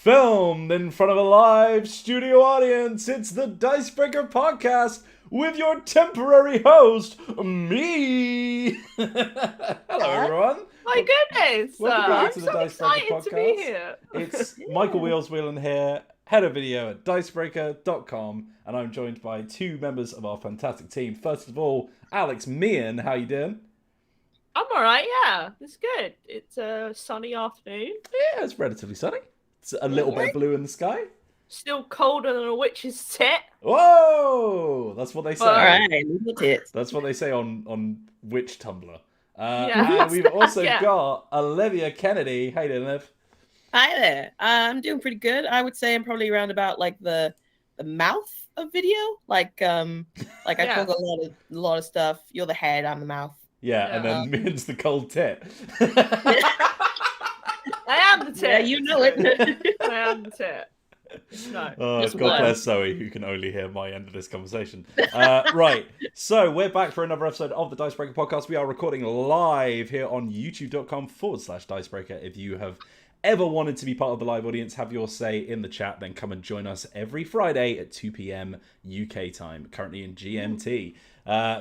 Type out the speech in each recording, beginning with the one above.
Filmed in front of a live studio audience, it's the Dicebreaker Podcast with your temporary host, me. Hello, everyone. My goodness. Welcome back to the so Dicebreaker Podcast. To be here. It's Michael Wheels Whelan here, head of video at Dicebreaker.com, and I'm joined by two members of our fantastic team. First of all, Alex Meehan, how you doing? I'm alright, yeah. It's good. It's a sunny afternoon. Yeah, it's relatively sunny. It's a little bit of blue in the sky. Still colder than a witch's tit. Whoa! That's what they say. Alright, That's what they say on Witch Tumblr. Yeah. And we've also Yeah. got Olivia Kennedy. How you doing, Liv? Hi there. I'm doing pretty good. I would say I'm probably around about like the mouth of video. Like I Yeah. talk a lot of stuff. You're the head, I'm the mouth. Yeah, and then Meehan's the cold tit. I am the tit. Yeah, you know it. I am the tit. No. God bless Zoe, who can only hear my end of this conversation. Right, so we're back for another episode of the Dicebreaker Podcast. We are recording live here on youtube.com/Dicebreaker. If you have ever wanted to be part of the live audience, have your say in the chat, then come and join us every Friday at 2 p.m. UK time, currently in GMT.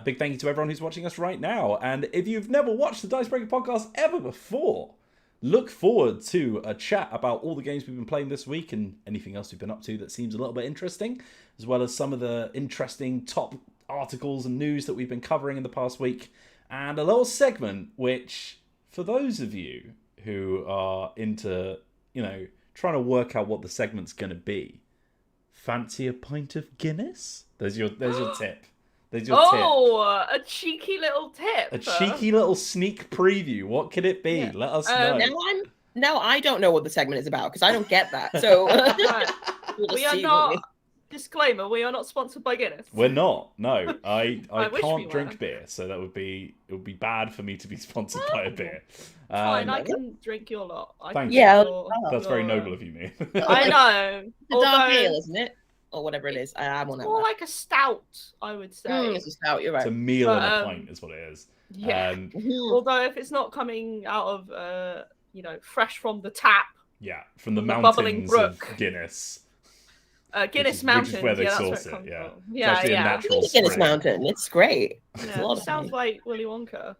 Big thank you to everyone who's watching us right now. And if you've never watched the Dicebreaker Podcast ever before, look forward to a chat about all the games we've been playing this week and anything else we've been up to that seems a little bit interesting, as well as some of the interesting top articles and news that we've been covering in the past week, and a little segment which, for those of you who are into, trying to work out what the segment's going to be, fancy a pint of Guinness? There's your tip. There's your tip. A cheeky little tip. A cheeky little sneak preview. What could it be? Yeah. Let us know. Now I don't know what the segment is about because I don't get that. So Right. we'll We just are see not. Disclaimer: we are not sponsored by Guinness. We're not. No, I I wish we can't were. drink beer, so it would be bad for me to be sponsored by a beer. Fine, I can drink your lot. Thank you. you. That's very noble of you, mate. I know. The dark Although- ale, isn't it? Or whatever it is. I will know. More like a stout, I would say. It's a stout. You're It's a right. meal and a But, pint is what it is. Yeah. Mhm. Although if it's not coming out of, fresh from the tap, Yeah, from the The bubbling mountains of brook. Guinness. Guinness which Mountain. is where they that's source where it, comes yeah. from. It's Yeah, actually a yeah. natural Guinness spring. Mountain. It's great. Yeah, a lot of sounds it. like Willy Wonka.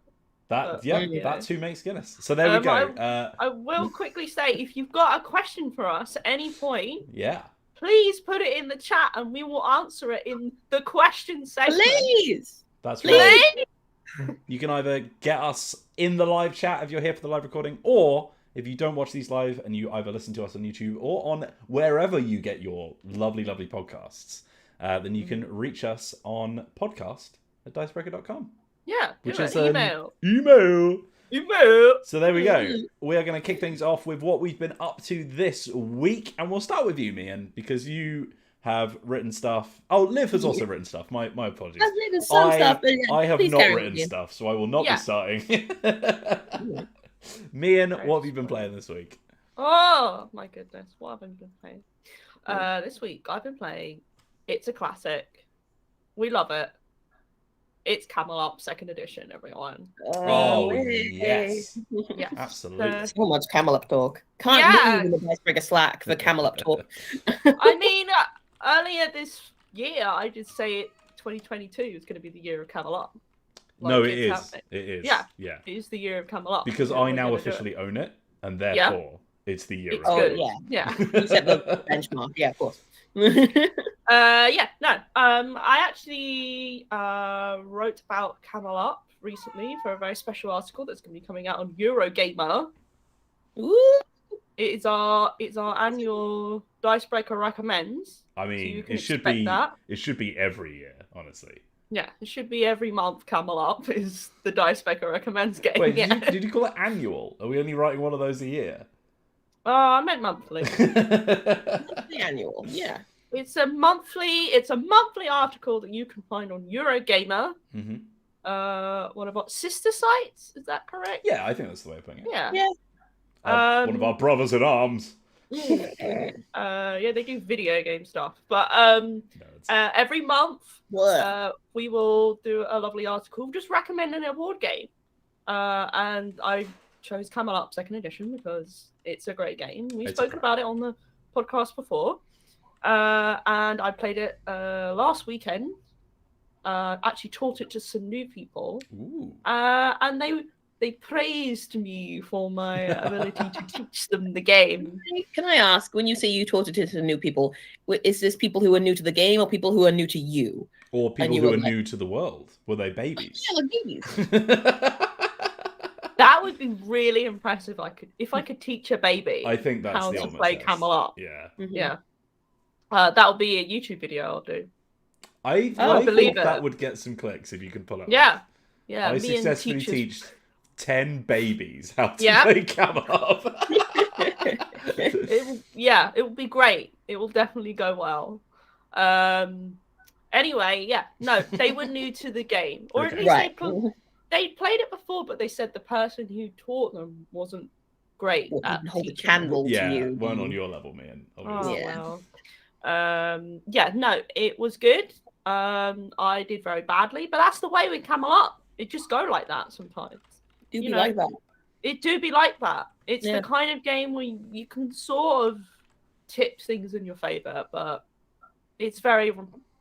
That Yeah. that too makes Guinness. So there we go. I will quickly say, if you've got a question for us at any point, Yeah. please put it in the chat and we will answer it in the question segment. Please. That's right. Please. You can either get us in the live chat if you're here for the live recording, or if you don't watch these live and you either listen to us on YouTube or on wherever you get your lovely, lovely podcasts, then you can reach us on podcast@dicebreaker.com. Yeah, Which do is an an email. Email. Email. So there we go. We are going to kick things off with what we've been up to this week, and we'll start with you, Meehan, because you have written stuff. Oh, Liv has also written stuff. My apologies. I've written some stuff, but I have please not carry written on. stuff, so I will not Yeah. be starting. Meehan, what have you been playing this week? Oh my goodness, what have I been playing? This week I've been playing. It's a classic. We love it. It's Camel Up 2nd edition, everyone. Oh, hey. yes. Yes. Absolutely. So much Camel Up talk. Can't Yeah. leave in the Dicebreaker Slack for Camel Up talk. I mean, earlier this year, I did say 2022 is going to be the year of Camel Up. No, Like, it it's is. happening. It is. Yeah. Yeah. It is the year of Camel Up. Because Yeah, I we're now gonna do it. officially own it, and therefore it's the year It's of good. it. yeah. Yeah. You set the benchmark. Yeah, of course. I actually wrote about Camel Up recently for a very special article that's going to be coming out on Eurogamer. Ooh. It's our annual Dicebreaker recommends. I So you mean, can it should expect be that. it should be every year, honestly. Yeah, it should be every month. Camel Up is the Dicebreaker recommends game. Wait, yeah. did you call it annual? Are we only writing one of those a year? I meant monthly. The annual. Yeah. It's a monthly article that you can find on Eurogamer. Mm-hmm. One of our sister sites, is that correct? Yeah, I think that's the way of putting it. Yeah. Yeah. One of our brothers in arms. Yeah, they do video game stuff. But No, it's- every month What? we will do a lovely article just recommending a board game. And I chose Camel Up 2nd edition because it's a great game. We've It's spoken great. about it on the podcast before, and I played it last weekend. Actually taught it to some new people, and they praised me for my ability to teach them the game. Can I ask, when you say you taught it to new people, is this people who are new to the game or people who are new to you? Or people who are new to the world? Were they babies? Yeah, like babies. That would be really impressive. If I could teach a baby. I think that's how the to play Camel Up. Yeah. Yeah. That'll be a YouTube video I'll do. I believe think that would get some clicks if you could pull it Yeah. off. Yeah. I me and successfully teachers... teach 10 babies how to play Camel Up. It will be great. It will definitely go well. Anyway, yeah. No, they were new to the game. Or at least they played it before, but they said the person who taught them wasn't great at hold a teaching candle them. Yeah, to you. weren't on your level, Meehan, obviously. No, it was good. I did very badly, but that's the way with Camel Up. It just go like that sometimes. It do be like that. It do be like that. It's the kind of game where you can sort of tip things in your favor, but it's very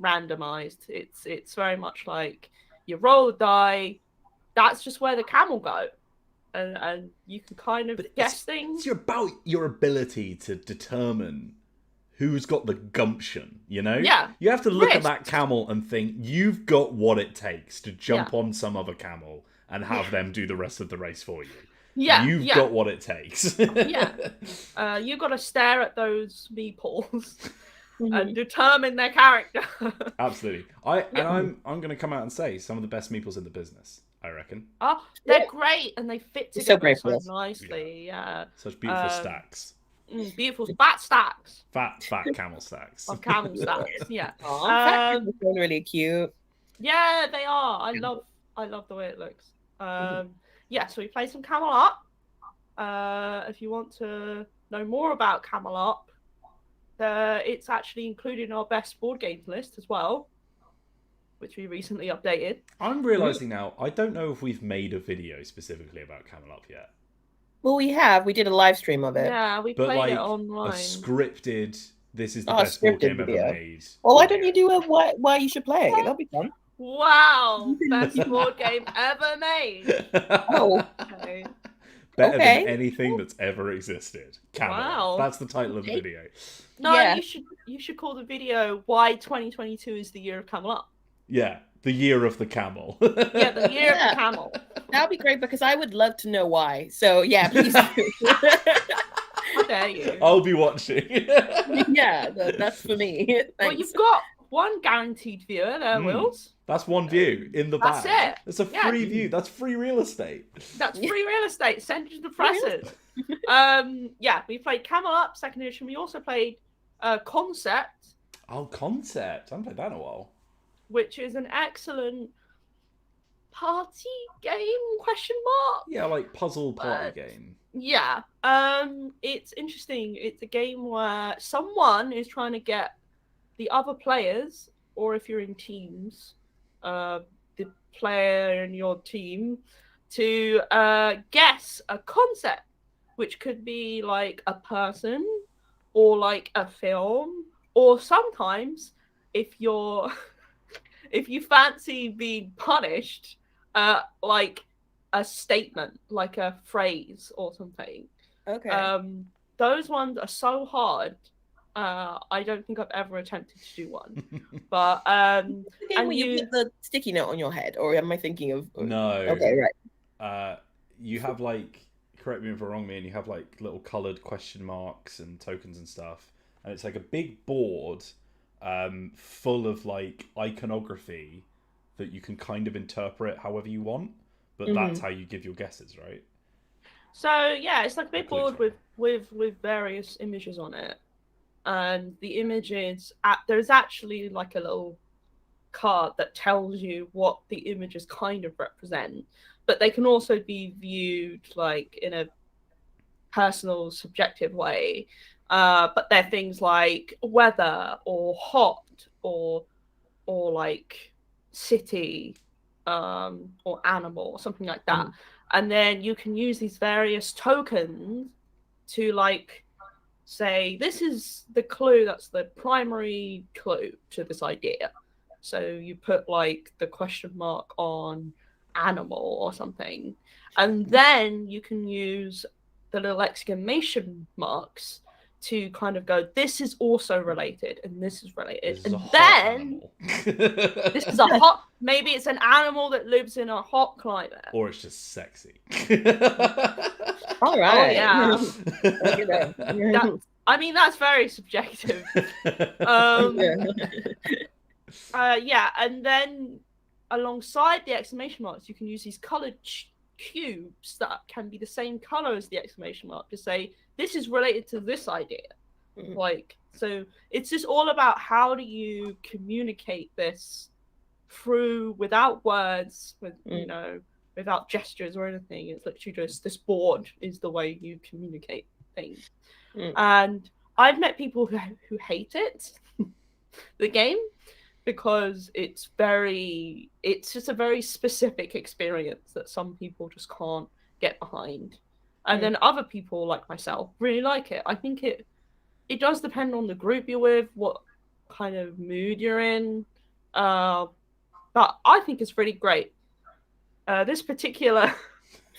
randomized. It's very much like you roll the die. That's just where the camel go, and you can kind of guess things. It's about your ability to determine who's got the gumption, you know? Yeah. You have to look at that camel and think, you've got what it takes to jump on some other camel and have them do the rest of the race for you. Yeah. You've got what it takes. You've got to stare at those meeples and determine their character. Absolutely. I'm going to come out and say some of the best meeples in the business, I reckon. Oh, they're great, and they fit together so nicely. Yeah. Such beautiful stacks. Beautiful fat stacks. Fat camel stacks. Of camel stacks, yeah. They're really cute. Yeah, they are. I love the way it looks. So we play some Camel Up. If you want to know more about Camel Up, it's actually included in our best board games list as well, which we recently updated. I'm realizing now, I don't know if we've made a video specifically about Camel Up yet. Well, we have. We did a live stream of it. Yeah, we played it online. A scripted, this is the best board game ever made. Well, why don't you do a why you should play? That'll be fun. Wow, best board game ever made. Oh. Okay. Better than anything that's ever existed. Camel Up. Wow. That's the title of the video. No, you should call the video "Why 2022 is the Year of Camel Up." Yeah, the year of the camel. Yeah, the year of the camel. That'd be great because I would love to know why. So yeah, please do. How dare you? I'll be watching. Yeah, that's for me. Thanks. Well, you've got one guaranteed viewer there, Wills. That's one view in the bag. That's it. It's a free view. That's free real estate. That's free real estate. Send it to the presses. We played Camel Up, 2nd edition. We also played Concept. Oh, Concept. I haven't played that in a while. Which is an excellent party game, ? Yeah, like puzzle party game. Yeah. It's interesting. It's a game where someone is trying to get the other players, or if you're in teams, the player in your team, to guess a concept, which could be like a person, or like a film, or sometimes if you're if you fancy being punished, like a statement, like a phrase or something. Okay. Those ones are so hard. I don't think I've ever attempted to do one. But and you put the sticky note on your head, or am I thinking of? No. Okay, right. You have like, correct me if I'm wrong, man. You have like little coloured question marks and tokens and stuff, and it's like a big board, full of like iconography that you can kind of interpret however you want. But that's how you give your guesses, right? So yeah, it's like a big board with various images on it. And the images, there's actually like a little card that tells you what the images kind of represent, but they can also be viewed like in a personal, subjective way. But they're things like weather or hot or like city, or animal or something like that. And then you can use these various tokens to like say this is the clue that's the primary clue to this idea. So you put like the question mark on animal or something, and then you can use the little exclamation marks to kind of go, this is also related and this is related. This is and a hot then animal. this is a hot, maybe it's an animal that lives in a hot climate. Or it's just sexy. All right. yeah. Look at that. I mean, that's very subjective. Yeah, and then alongside the exclamation marks, you can use these colored cubes that can be the same color as the exclamation mark to say this is related to this idea. Like, so it's just all about how do you communicate this through without words, with without gestures or anything. It's literally just this board is the way you communicate things. And I've met people who hate it, the game, because it's just a very specific experience that some people just can't get behind. And then other people like myself really like it. I think it does depend on the group you're with, what kind of mood you're in. But I think it's really great. This particular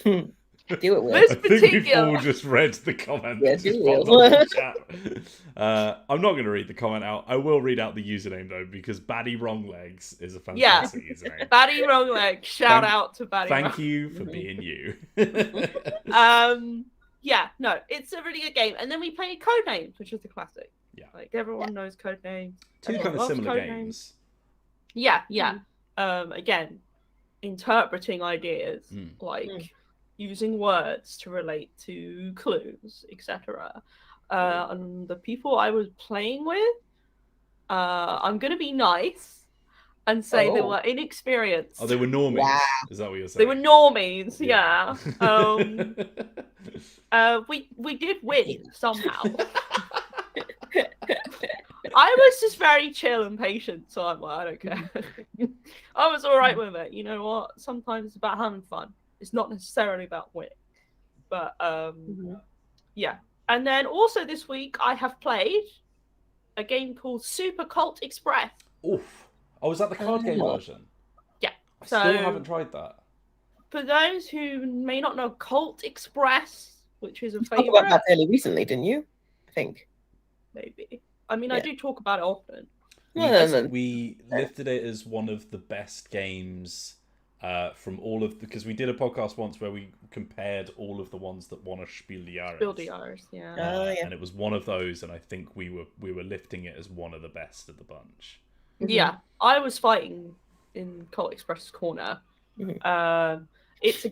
Do it, Will. This I think we've particular all just read the comment. Yes, that's you popped will. up in the chat. I'm not going to read the comment out. I will read out the username though, because Baddie Wrong Legs is a fantastic username. Baddie Wrong Leg. Shout out to Baddie Wrong. Thank you for being you. Yeah, no, it's a really good game. And then we played Codenames, which is the classic. Yeah. Like everyone knows Codenames. Two Everyone kind of loves similar Codenames. games. Yeah. Again, interpreting ideas, Mm. like using words to relate to clues, etc. And the people I was playing with, I'm gonna be nice and say they were inexperienced. Oh, they were normies. Wow. Is that what you're saying? They were normies, yeah. Yeah. We did win somehow. I was just very chill and patient, so I'm like, I don't care. I was all right with it. You know what? Sometimes it's about having fun. It's not necessarily about winning. But yeah. And then also this week I have played a game called Super Colt Express. Oof. Oh, is that the card game version? Yeah. I still haven't tried that. For those who may not know, Colt Express, which is a You talked about favorite, that fairly recently, didn't you? I think. maybe. I mean, I Yeah. do talk about it often. We lifted it as one of the best games from all of because we did a podcast once where we compared all of the ones that won a Spiel des Jahres. Spiel des Jahres, yeah. Yeah. And it was one of those, and I think we were lifting it as one of the best of the bunch. Yeah, I was fighting in Colt Express's corner. It's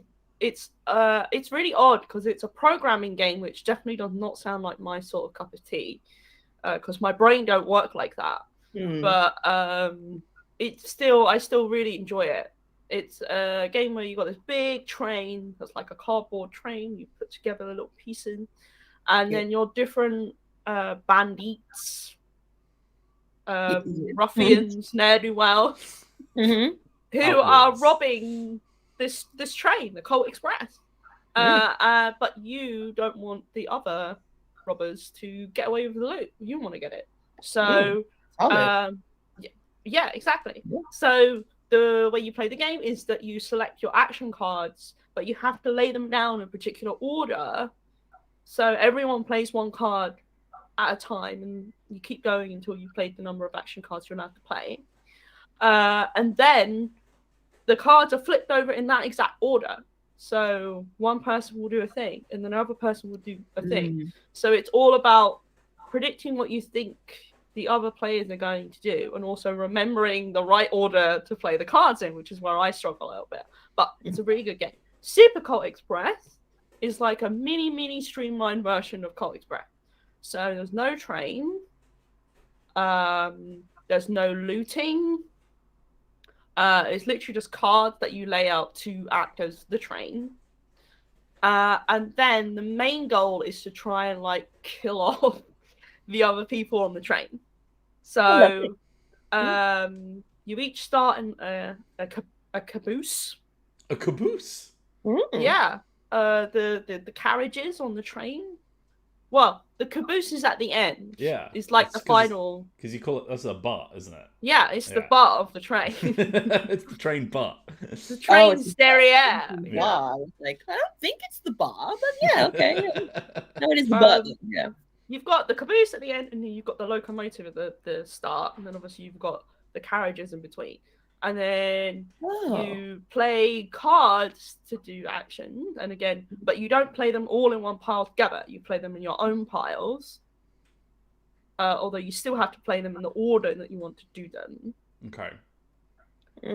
really odd because it's a programming game, which definitely does not sound like my sort of cup of tea, because my brain don't work like that. But I still really enjoy it. It's a game where you got this big train that's like a cardboard train. You put together the little pieces, and then your different bandits, ruffians, ne'er-do-wells, who are Outlaws. robbing this train, the Colt Express. But you don't want the other robbers to get away with the loot. You want to get it. So, yeah, exactly. Yeah. So the way you play the game is that you select your action cards, but you have to lay them down in a particular order. So everyone plays one card at a time, and you keep going until you've played the number of action cards you're allowed to play. And then the cards are flipped over in that exact order. So one person will do a thing, and then another person will do a thing. So it's all about predicting what you think the other players are going to do, and also remembering the right order to play the cards in, which is where I struggle a little bit. But it's a really good game. Super Colt Express is like a mini streamlined version of Colt Express. So there's no train. There's no looting. It's literally just cards that you lay out to act as the train. And then the main goal is to try and like kill off the other people on the train. So you each start in a caboose. A caboose? Yeah. The carriages on the train. Well, the caboose is at the end. Yeah. It's like the 'cause final. Because you call it, that's a butt, isn't it? Yeah, it's the Yeah. butt of the train. It's the train butt. The train's it's derriere. the Yeah. bar. I was like, I don't think it's the bar, but yeah, okay. Yeah. No, it is the butt. Yeah. You've got the caboose at the end, and then you've got the locomotive at the start, and then obviously you've got the carriages in between. And then you play cards to do action, and again, but you don't play them all in one pile together. You play them in your own piles. Although you still have to play them in the order that you want to do them. Okay.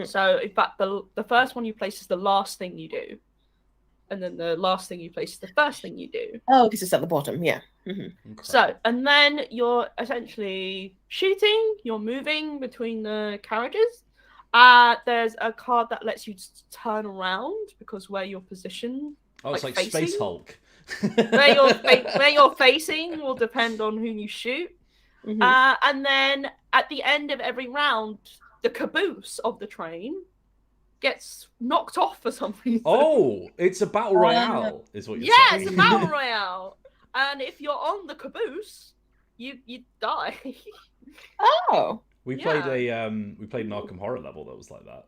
So, in fact, the first one you place is the last thing you do, and then the last thing you place is the first thing you do. Oh, because it's at the bottom. Yeah. Mm-hmm. Okay. So, and then you're essentially shooting. You're moving between the carriages. There's a card that lets you turn around because where you're positioned. Oh, it's like like Space facing? Hulk. Where you're facing will depend on who you shoot. Mm-hmm. And then at the end of every round, the caboose of the train gets knocked off for some reason. Oh, it's a battle royale, is what you're Yeah, saying. it's a battle royale. And if you're on the caboose, you die. Oh. We played an Arkham Horror level that was like that.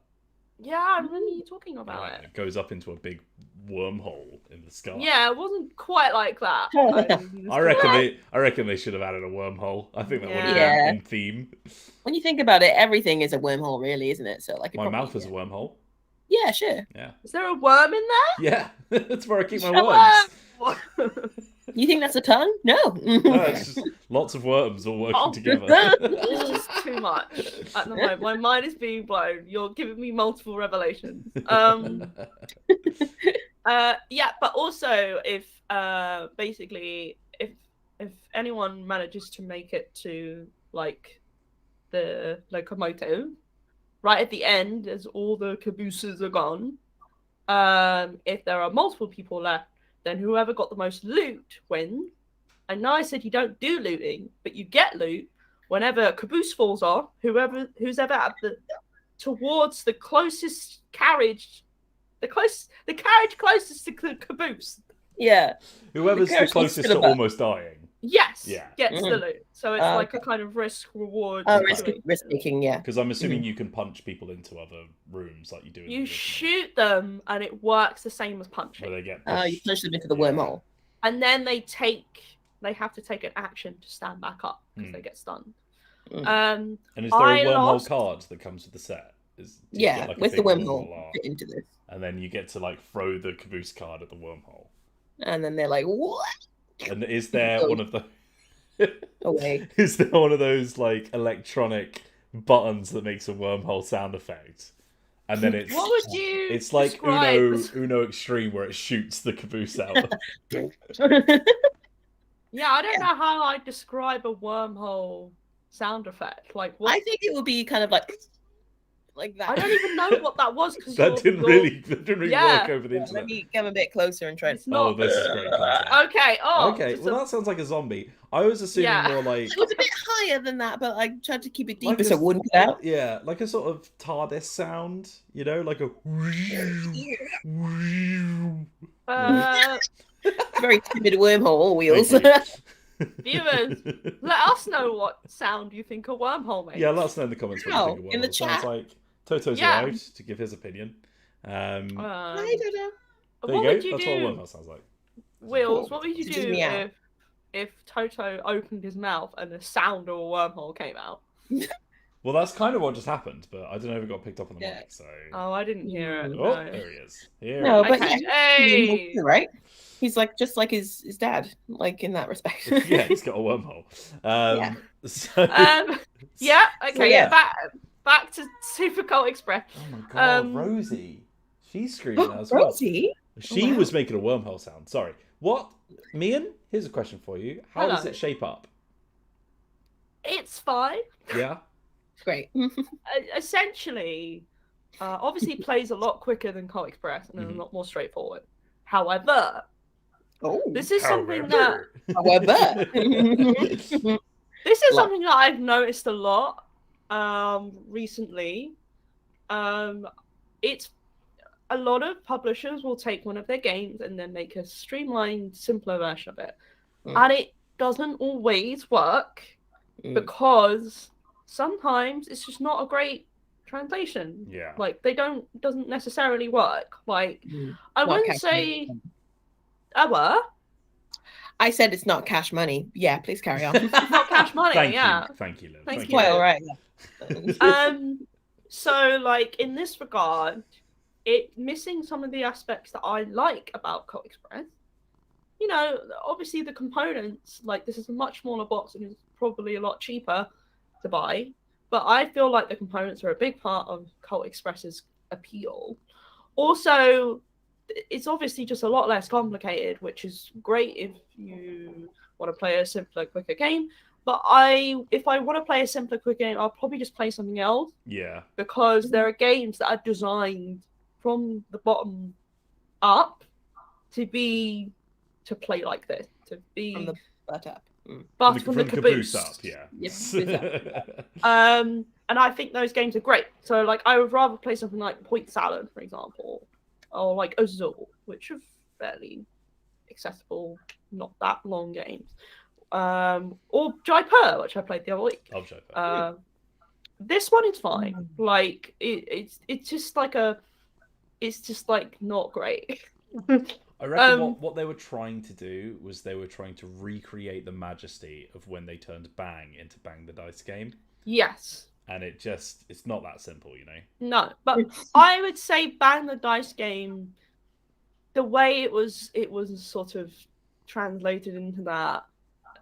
Yeah, I remember you talking about Right, it. it goes up into a big wormhole in the sky. Yeah, it wasn't quite like that. I reckon they should have added a wormhole. I think that would have Yeah. been in theme. When you think about it, everything is a wormhole, really, isn't it? So, like, it My probably- mouth is a wormhole. Yeah, sure. Yeah. Is there a worm in Yeah, that's where I keep my there? worms. You think that's a tongue? No. No, it's just lots of worms all working Oh. together. It's just too much at the moment. My mind is being blown. You're giving me multiple revelations. Yeah, but also if basically if anyone manages to make it to like the locomotive right at the end as all the cabooses are gone, if there are multiple people left, then whoever got the most loot wins. And now I said you don't do looting, but you get loot whenever a caboose falls off. Who's ever at towards the closest carriage, the carriage closest to the caboose. Yeah. Whoever's the carriage closest stood to above. almost dying. Yes, Yeah. gets the loot. So it's like a Okay. kind of risk reward. Oh, situation. risk taking, yeah. Because I'm assuming you can punch people into other rooms like you do in the You original, shoot them, and it works the same as punching. where they get Oh, you pushed. punch them into the wormhole. And then they have to take an action to stand back up because they get stunned. Mm. And is there a I wormhole lost- card that comes with the set? Do you Yeah, get, like, a with the big wormhole art, fit into this. and then you get to like throw the caboose card at the wormhole? And then they're like, what? And is there Go. one of the Away. is there one of those like electronic buttons that makes a wormhole sound effect? And then it's What would you? it's like describe as- Uno Extreme where it shoots the caboose out. Yeah, I don't know how I describe a wormhole sound effect. Like what? I think it would be kind of like that. I don't even know what that was because that didn't really Yeah. work over the Let internet. me come a bit closer and try. It's Oh, not. this is great content. Okay. Oh. Okay, just well a- that sounds like a zombie. I was assuming Yeah. more like It was a bit higher than that, but I tried to keep it Like deeper a- so it wouldn't cut out. yeah, like a sort of TARDIS sound, you know, like a Very timid wormhole wheels. Thank Viewers, let us know what sound you think a wormhole makes. Yeah, let us know in the comments what you think of in the wormhole sounds chat. like. Toto's Yeah. arrived to give his opinion. I don't know. There what you go. would you That's do, what a wormhole sounds like. Wills? What would you It just do meow. if Toto opened his mouth and the sound of a wormhole came out? Well, that's kind of what just happened, but I don't know if it got picked up on the Yeah. mic. So, Oh, I didn't hear it. oh, no. there he is. Here No, he but Okay. he's Hey. right. He's like just like his dad, like in that respect. is. Yeah, he's got a wormhole. Yeah. So, Yeah. Okay. yeah. Back to Super Colt Express. oh my god, Um, Rosie, she's screaming as well. Rosie. She Wow. was making a wormhole sound. Sorry. What, Meehan? Here's a question for you. How does Hello. it shape up? It's fine. Yeah. Great. Essentially, obviously plays a lot quicker than Colt Express and Mhm. a lot more straightforward. However, Oh. this is something that However. this is Like- something that I've noticed a lot recently. It's a lot of publishers will take one of their games and then make a streamlined, simpler version of it, Mm. and doesn't always work because sometimes it's just not a great translation. Yeah. Like doesn't necessarily work. Like I Not wouldn't cash say money. I I said it's not cash money. Yeah, please carry on. It's not cash money, Thank yeah. you. Thank you, Liv. Thank Thank you. you. Well, right. So like in this regard, it missing some of the aspects that I like about Colt Express. You know, obviously the components, like this is a much smaller box and it's probably a lot cheaper to buy, but I feel like the components are a big part of Colt Express's appeal. Also, it's obviously just a lot less complicated, which is great if you want to play a simpler, quicker game. But if I want to play a simpler, quicker game, I'll probably just play something else. Yeah. Because there are games that are designed from the bottom up to play like this, to be From the butt up. but from the caboose up, yeah. Yes, exactly. And I think those games are great. So like I would rather play something like Point Salad, for example, or like Azul, which are fairly accessible, not that long games. Or Jaipur, which I played the other week. Oh, Jaipur. This one is fine. Like it's just like not great. I reckon what they were trying to do was they were trying to recreate the majesty of when they turned Bang into Bang the Dice game. Yes. And it's not that simple, you know? No, but I would say Bang the Dice game, the way it was sort of translated into that,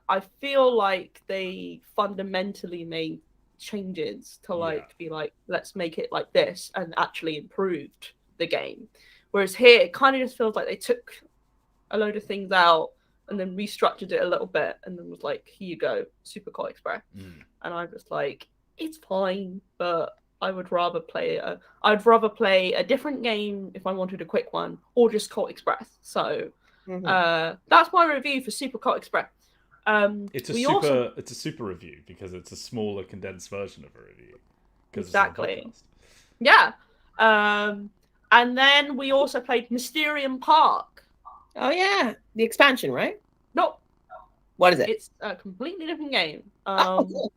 I feel like they fundamentally made changes to be like, let's make it like this, and actually improved the game. Whereas here, it kind of just feels like they took a load of things out and then restructured it a little bit, and then was like, here you go, Super Colt Express. And I'm just like, it's fine, but I would rather play a different game if I wanted a quick one, or just Colt Express. So that's my review for Super Colt Express. It's a super review because it's a smaller, condensed version of a review. Exactly. Yeah. And then we also played Mysterium Park. Oh yeah, the expansion, right? No. What is it? It's a completely different game. Cool.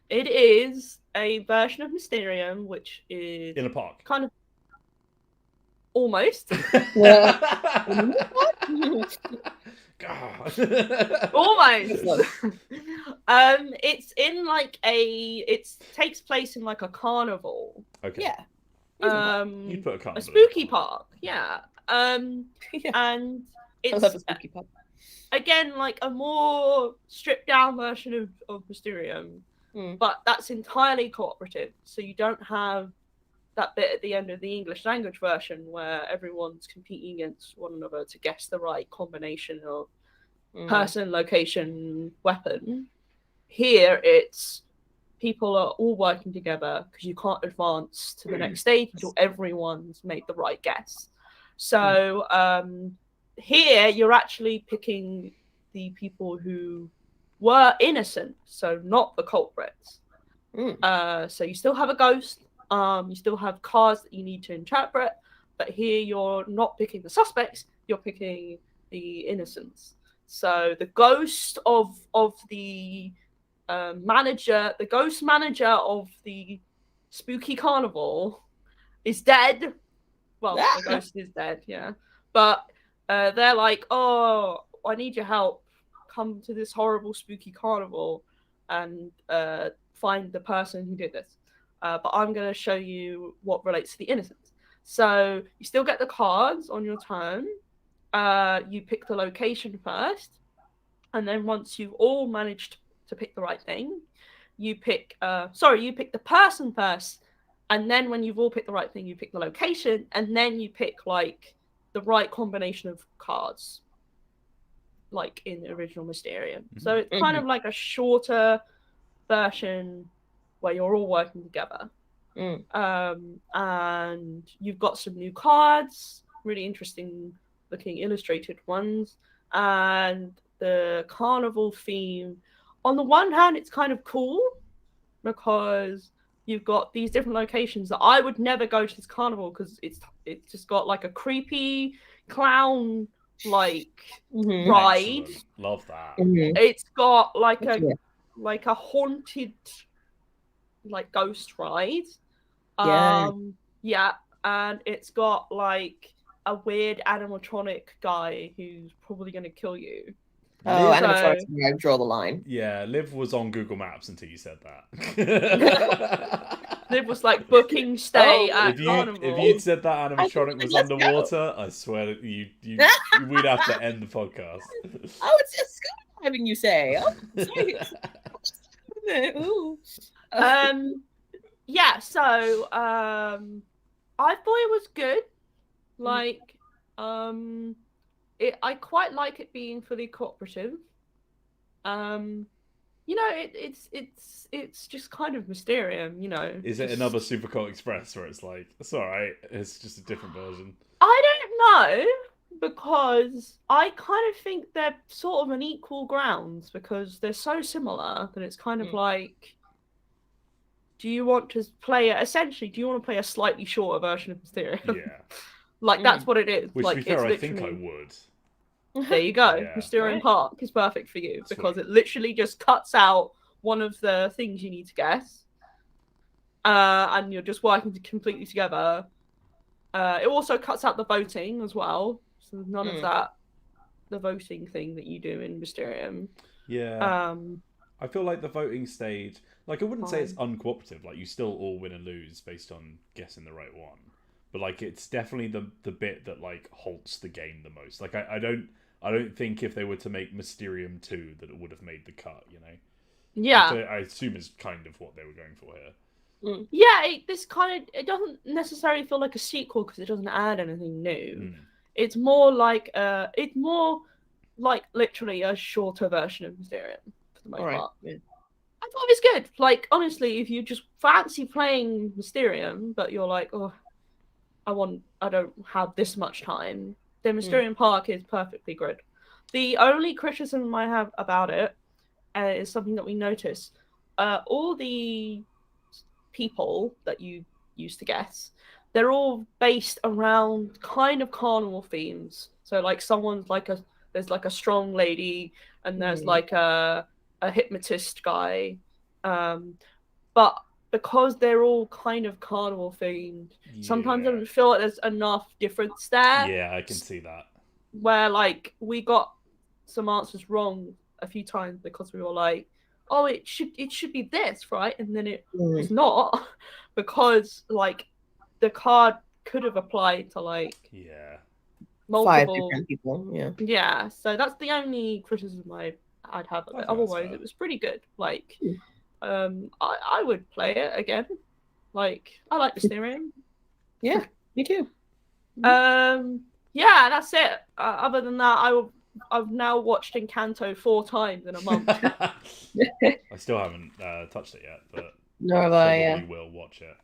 It is a version of Mysterium, which is in a park. Kind of almost. Almost. It's in like it takes place in like a carnival. Okay. Yeah. You'd put a carnival. A spooky park. Yeah. And it's I love a spooky park. Again, like a more stripped down version of Mysterium. But that's entirely cooperative, so you don't have that bit at the end of the English language version where everyone's competing against one another to guess the right combination of person, location, weapon. Here, it's people are all working together because you can't advance to the next stage until everyone's made the right guess. So here, you're actually picking the people who were innocent, so not the culprits. So you still have a ghost, you still have cards that you need to interpret, but here you're not picking the suspects, you're picking the innocents. So the ghost of the manager, the ghost manager of the spooky carnival is dead. Well, the ghost is dead, yeah. But they're like, oh, I need your help. Come to this horrible spooky carnival and find the person who did this. But I'm going to show you what relates to the innocents. So you still get the cards on your turn. You pick the location first. And then once you've all managed to pick the right thing, you pick the person first. And then when you've all picked the right thing, you pick the location. And then you pick like the right combination of cards, like in the original Mysterium. So it's kind of like a shorter version where you're all working together. And you've got some new cards, really interesting looking illustrated ones. And the carnival theme, on the one hand, it's kind of cool because you've got these different locations that I would never go to this carnival because it's just got like a creepy clown like Mhm. ride. Excellent. Love that. Mhm. It's got like Yeah. a haunted like ghost ride. Yeah. Yeah, and it's got like a weird animatronic guy who's probably gonna kill you. Oh, Liv, animatronics, where I draw the line. yeah, Liv was on Google Maps until you said that. Liv was like booking stay Oh, at If Carnival. you'd said that I animatronic was was like, let's go. underwater, I swear that we'd have to end the podcast. Oh, it's just scuba diving, you say? Oh, sorry. Ooh. Yeah, so I thought it was good. Like, I quite like it being fully cooperative. You know, it's just kind of Mysterium, you know. Is it just... another Super Colt Express where it's like, it's alright, it's just a different version? I don't know, because I kind of think they're sort of on equal grounds because they're so similar that it's kind of like, do you want to play essentially, do you want to play a slightly shorter version of Mysterium? Yeah. Like, that's what it is. Which, like, to be fair, it's I think I would. There you go. Yeah. Mysterium Park is perfect for you because Sweet. it literally just cuts out one of the things you need to guess. And you're just working completely together. It also cuts out the voting as well. So there's none of that, the voting thing that you do in Mysterium. Yeah. I feel like the voting stage, like, I wouldn't say it's uncooperative. Like, you still all win and lose based on guessing the right one. But, like, it's definitely the bit that, like, halts the game the most. Like, I don't think if they were to make Mysterium 2 that it would have made the cut, you know? Yeah. Which I assume is kind of what they were going for here. Yeah, it doesn't necessarily feel like a sequel because it doesn't add anything new. It's more like literally a shorter version of Mysterium for the most part. Yeah. I thought it was good. Like, honestly, if you just fancy playing Mysterium, but you're like, oh, I don't have this much time, then Mysterium Park is perfectly good. The only criticism I have about it is something that we noticed. All the people that you used to guess, they're all based around kind of carnival themes. So, like, there's like a strong lady, and there's like a hypnotist guy. But because they're all kind of carnival themed, sometimes I don't feel like there's enough difference there. Yeah, I can see that. Where, like, we got some answers wrong a few times because we were like, oh, it should be this, right? And then it's not, because, like, the card could have applied to, like, multiple 5 different people. Yeah, so that's the only criticism I'd have of it. Otherwise, it was pretty good. Like, I would play it again. Like, I like Mysterium. Yeah, me too. Yeah, that's it. Other than that, I've now watched Encanto 4 times in a month. I still haven't touched it yet, but nor have I. Probably will watch it.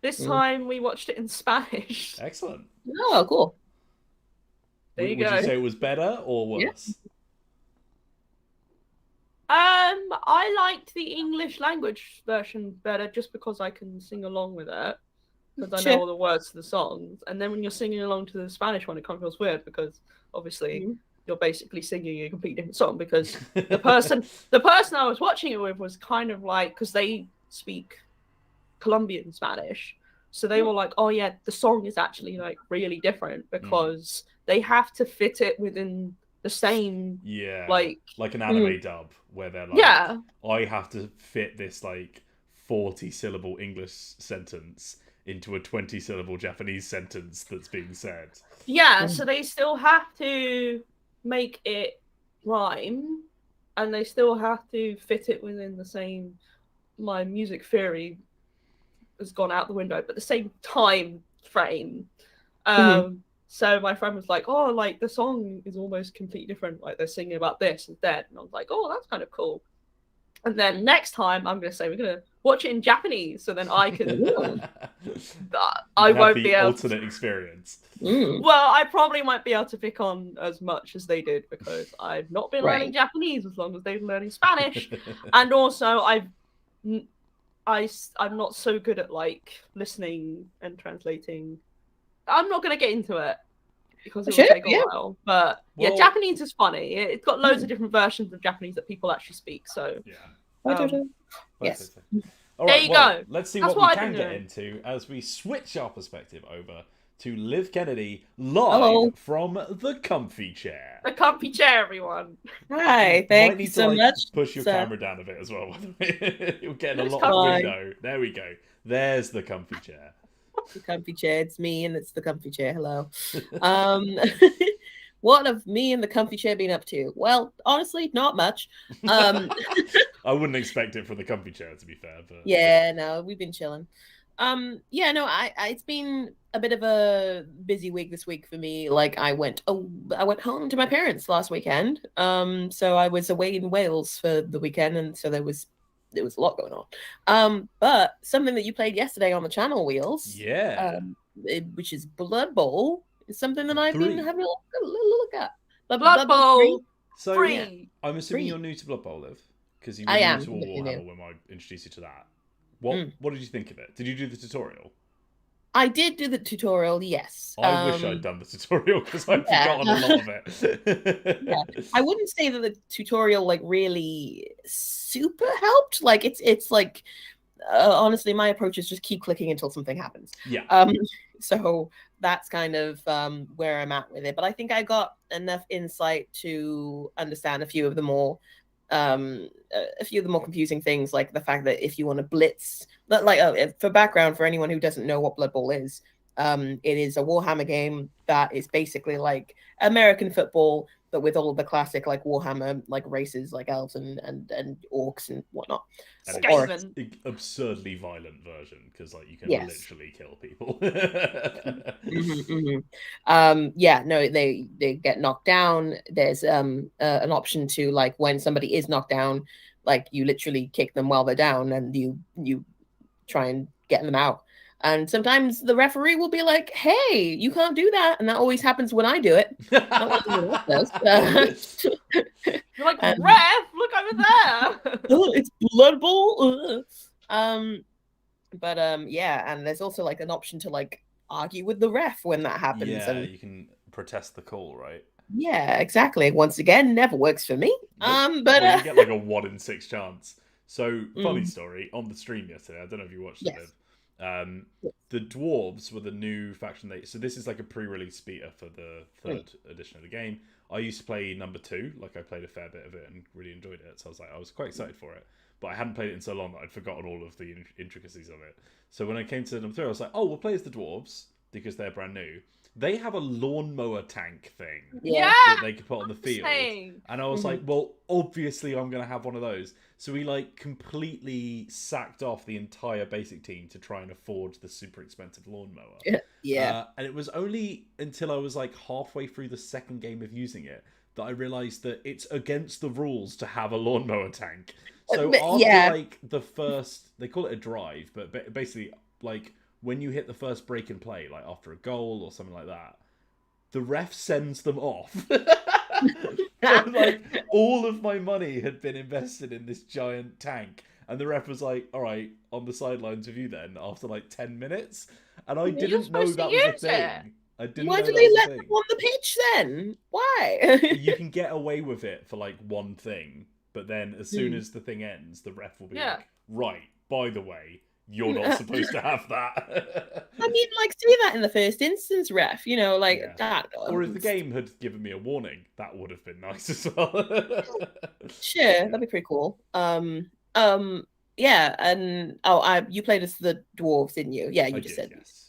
This time we watched it in Spanish. Excellent. Oh, cool. There you go. Would you say it was better or worse? I liked the English language version better just because I can sing along with it. Because I know all the words to the songs. And then when you're singing along to the Spanish one, it kind of feels weird because obviously you're basically singing a completely different song, because the person I was watching it with was kind of like, because they speak Colombian Spanish. So they were like, oh yeah, the song is actually like really different because they have to fit it within the same like an anime dub where they're like, I have to fit this like 40 syllable English sentence into a 20 syllable Japanese sentence that's being said. Yeah, so they still have to make it rhyme, and they still have to fit it within the same, my music theory has gone out the window, but the same time frame. So my friend was like, oh, like the song is almost completely different, like they're singing about this instead. And I was like, oh, that's kind of cool. And then next time I'm going to say we're going to watch it in Japanese, so then I can I won't be able alternate experience. Well, I probably won't be able to pick on as much as they did because I've not been learning Japanese as long as they've been learning Spanish. And also I'm not so good at like listening and translating. I'm not going to get into it. because it Sure, will take a yeah. while. But yeah, Well- Japanese is funny. It's got loads of different versions of Japanese that people actually speak. So Yeah. Yes. All There right, you well, go. let's see That's what we what I've can been get doing. into as we switch our perspective over to Liv Kennedy live Hello. from the comfy chair. the comfy chair, everyone. Hi, Might thank need you to so like much. push your So- camera down a bit as well. You're getting a It's lot of fine. window. There we go. There's the comfy chair. The comfy chair. It's me, and it's the comfy chair. Hello. What have me and the comfy chair been up to? Well, honestly, not much. I wouldn't expect it from the comfy chair, to be fair. But Yeah, no, we've been chilling. Yeah, no, I it's been a bit of a busy week this week for me. Like I went home to my parents last weekend. So I was away in Wales for the weekend, and so there was a lot going on. But something that you played yesterday on the channel wheels, yeah. which is Blood Bowl, is something that I've been 3. having a little look at. Blood Bowl So free. I'm assuming Free. you're new to Blood Bowl, Liv, because you were I new am, to definitely Warhammer new. when I introduced you to that. What did you think of it? Did you do the tutorial? I did do the tutorial, yes. I wish I'd done the tutorial because I've forgotten a lot of it. Yeah. I wouldn't say that the tutorial like really super helped. Like it's like honestly, my approach is just keep clicking until something happens. Yeah. So that's kind of where I'm at with it. But I think I got enough insight to understand a few of the more confusing things, like the fact that if you want to blitz, for background for anyone who doesn't know what Blood Bowl is, it is a Warhammer game that is basically like American football, but with all of the classic like Warhammer like races, like elves and orcs and whatnot. And Or- it's an absurdly violent version because like you can Yes. literally kill people. Yeah, no, they get knocked down. There's an option to, like, when somebody is knocked down, like you literally kick them while they're down and you try and get them out. And sometimes the referee will be like, hey, you can't do that. And that always happens when I do it. Not when anyone else does. You're like, Um, ref, look over there. Oh, it's Blood Bowl. Yeah, and there's also like an option to like argue with the ref when that happens. Yeah, And you can protest the call, right? yeah, exactly. Once again, never works for me. Well, you get like a 1 in 6 chance. So funny story on the stream yesterday. I don't know if you watched it. Yes. The dwarves were the new faction. So this is like a pre-release beta for the third edition of the game. I used to play number 2. Like I played a fair bit of it and really enjoyed it. So I was quite excited for it. But I hadn't played it in so long that I'd forgotten all of the intricacies of it. So when I came to number 3, I was like, oh, we'll play as the dwarves because they're brand new. They have a lawnmower tank thing Yeah. that they could put on the field. Saying. And I was like, well, obviously I'm going to have one of those. So we like completely sacked off the entire basic team to try and afford the super expensive lawnmower. Yeah. And it was only until I was like halfway through the second game of using it that I realized that it's against the rules to have a lawnmower tank. So after like the first, they call it a drive, but basically like when you hit the first break in play, like after a goal or something like that, the ref sends them off. So, like all of my money had been invested in this giant tank, and the ref was like, "All right, on the sidelines with you then." After like 10 minutes, and I didn't know that was a thing. I didn't. Why know do that they was a let thing. them on the pitch then? Why? You can get away with it for like one thing, but then as soon as the thing ends, the ref will be like, "Right, by the way, you're not supposed to have that." I mean, like, see that in the first instance, ref. You know, like that. Or if the game had given me a warning, that would have been nice as well. Sure, that'd be pretty cool. Yeah, and you played as the dwarves, didn't you? Yeah, you just said. Yes.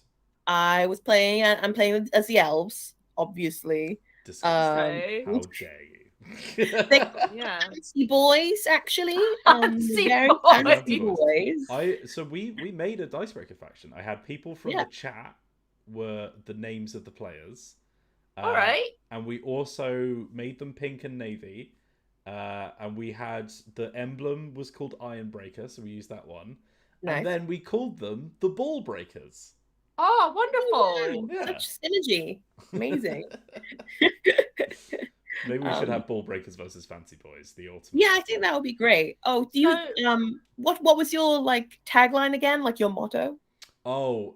I was playing. I'm playing as the elves, obviously. Disgusting. How dare you? Yeah. Fancy boys, actually. Fancy Very boys. fancy boys. So we made a Dicebreaker faction. I had people from the chat were the names of the players. All right. And we also made them pink and navy. And we had the emblem was called Iron Breaker, so we used that one. Nice. And then we called them the Ball Breakers. Oh, wonderful. Yeah. Such synergy. Amazing. Maybe we should have Ball Breakers versus Fancy Boys, the ultimate. Yeah, I think that would be great. Oh, do you what was your like tagline again? Like your motto? Oh,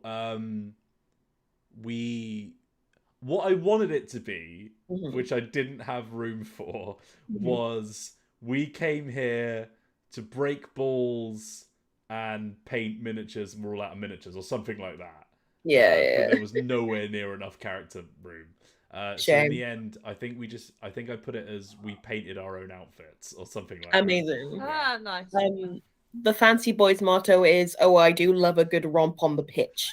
what I wanted it to be, Mhm. which I didn't have room for, was we came here to break balls and paint miniatures, and we're all out of miniatures, or something like that. Yeah. But there was nowhere near enough character room. So in Shame. the end, I think I put it as we painted our own outfits or something like that. Amazing. Ah, nice. The fancy boys motto is, "Oh, I do love a good romp on the pitch."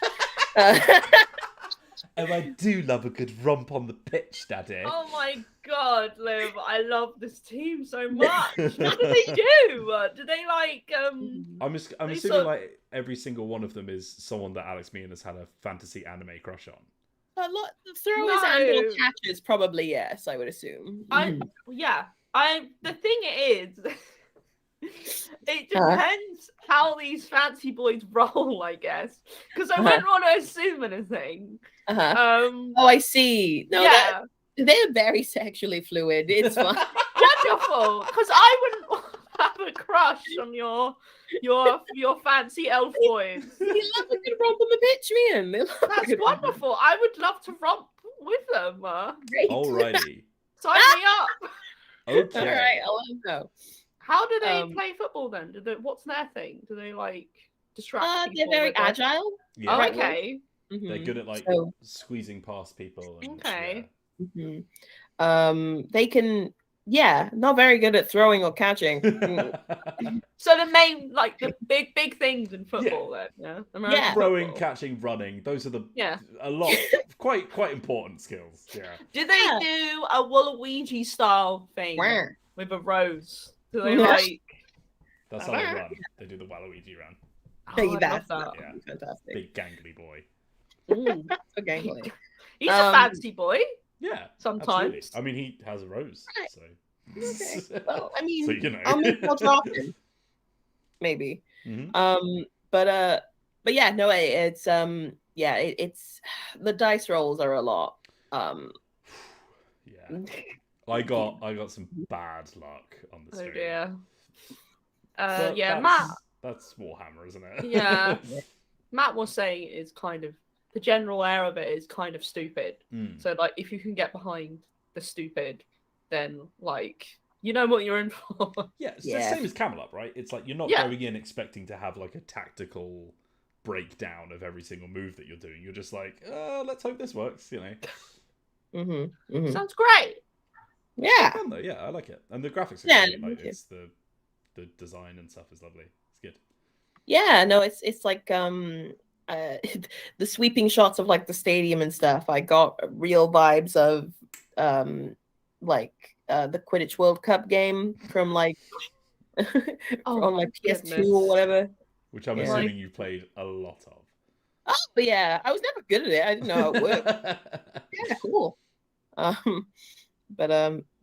Oh, I do love a good romp on the pitch, Daddy. Oh my god, Liv, I love this team so much. What do they do? Do they like I'm they assuming sort of- like every single one of them is someone that Alex Meehan has had a fantasy anime crush on. A lot throwers and little catchers, probably, yes, I would assume. The thing is it depends how these fancy boys roll, I guess. Because I wouldn't want to assume anything. Oh, I see. No, yeah. They're very sexually fluid. It's fine. Wonderful. Because I wouldn't have a crush on your fancy elf boys. You love a good romp on the pitch, man. That's wonderful. I would love to romp with them. Great. Alrighty. Sign me up. All Okay. right, I'll let them know. How do they play football then? What's their thing? Do they like distract people? They're very agile. Yeah. Oh, okay. They're good at like squeezing past people. And, Okay. They can, not very good at throwing or catching. So the main, like the big things in football, then, yeah. American Throwing, football. catching, running. Those are a lot, quite important skills. Yeah. Do they do a Waluigi style thing with a rose? Do they like? That's how they run. They do the Waluigi run. Oh, I love that. Yeah. Fantastic. Big gangly boy. So gangly. He's a fancy boy. Yeah. Sometimes. Absolutely. I mean, he has a rose. Right. So. Okay. Well, I mean, So, you know. I'll make more often. Maybe. But yeah, no, it's it's the dice rolls are a lot. Yeah. I got some bad luck on the stream. Oh dear. But Yeah, Matt. That's Warhammer, isn't it? Yeah. Matt was saying is kind of the general air of it is kind of stupid. So like if you can get behind the stupid, then like you know what you're in for. Yeah, it's the same as Camel Up, right? It's like you're not going in expecting to have like a tactical breakdown of every single move that you're doing. You're just like, let's hope this works, you know. Sounds great. Yeah. It's fun though, yeah, I like it. And the graphics are great. Like it's the design and stuff is lovely. It's good. Yeah, no, it's like the sweeping shots of like the stadium and stuff. I got real vibes of like the Quidditch World Cup game from like on like PS2 or whatever. Which I'm assuming you played a lot of. Oh, but yeah, I was never good at it. I didn't know how it worked. Yeah, cool. But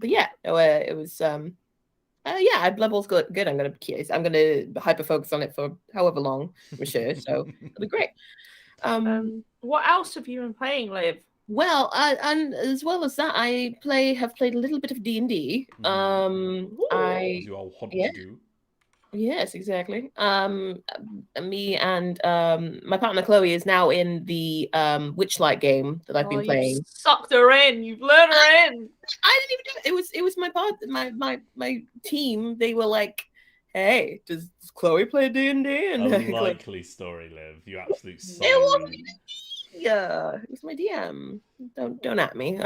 yeah, no, it was Blood Bowl's good. I'm gonna hyper focus on it for however long, for sure. So it'll be great. What else have you been playing, Liv? Well, and as well as that, I have played a little bit of D&D. As you all want to do. Yes, exactly. Me and my partner Chloe is now in the Witchlight game that I've been playing. You've sucked her in. You've lured her in. I didn't even do it. It was my team. They were like, "Hey, does Chloe play D&D?" And Unlikely story, Liv. You absolute son. It wasn't. Yeah, it was my DM. Don't at me.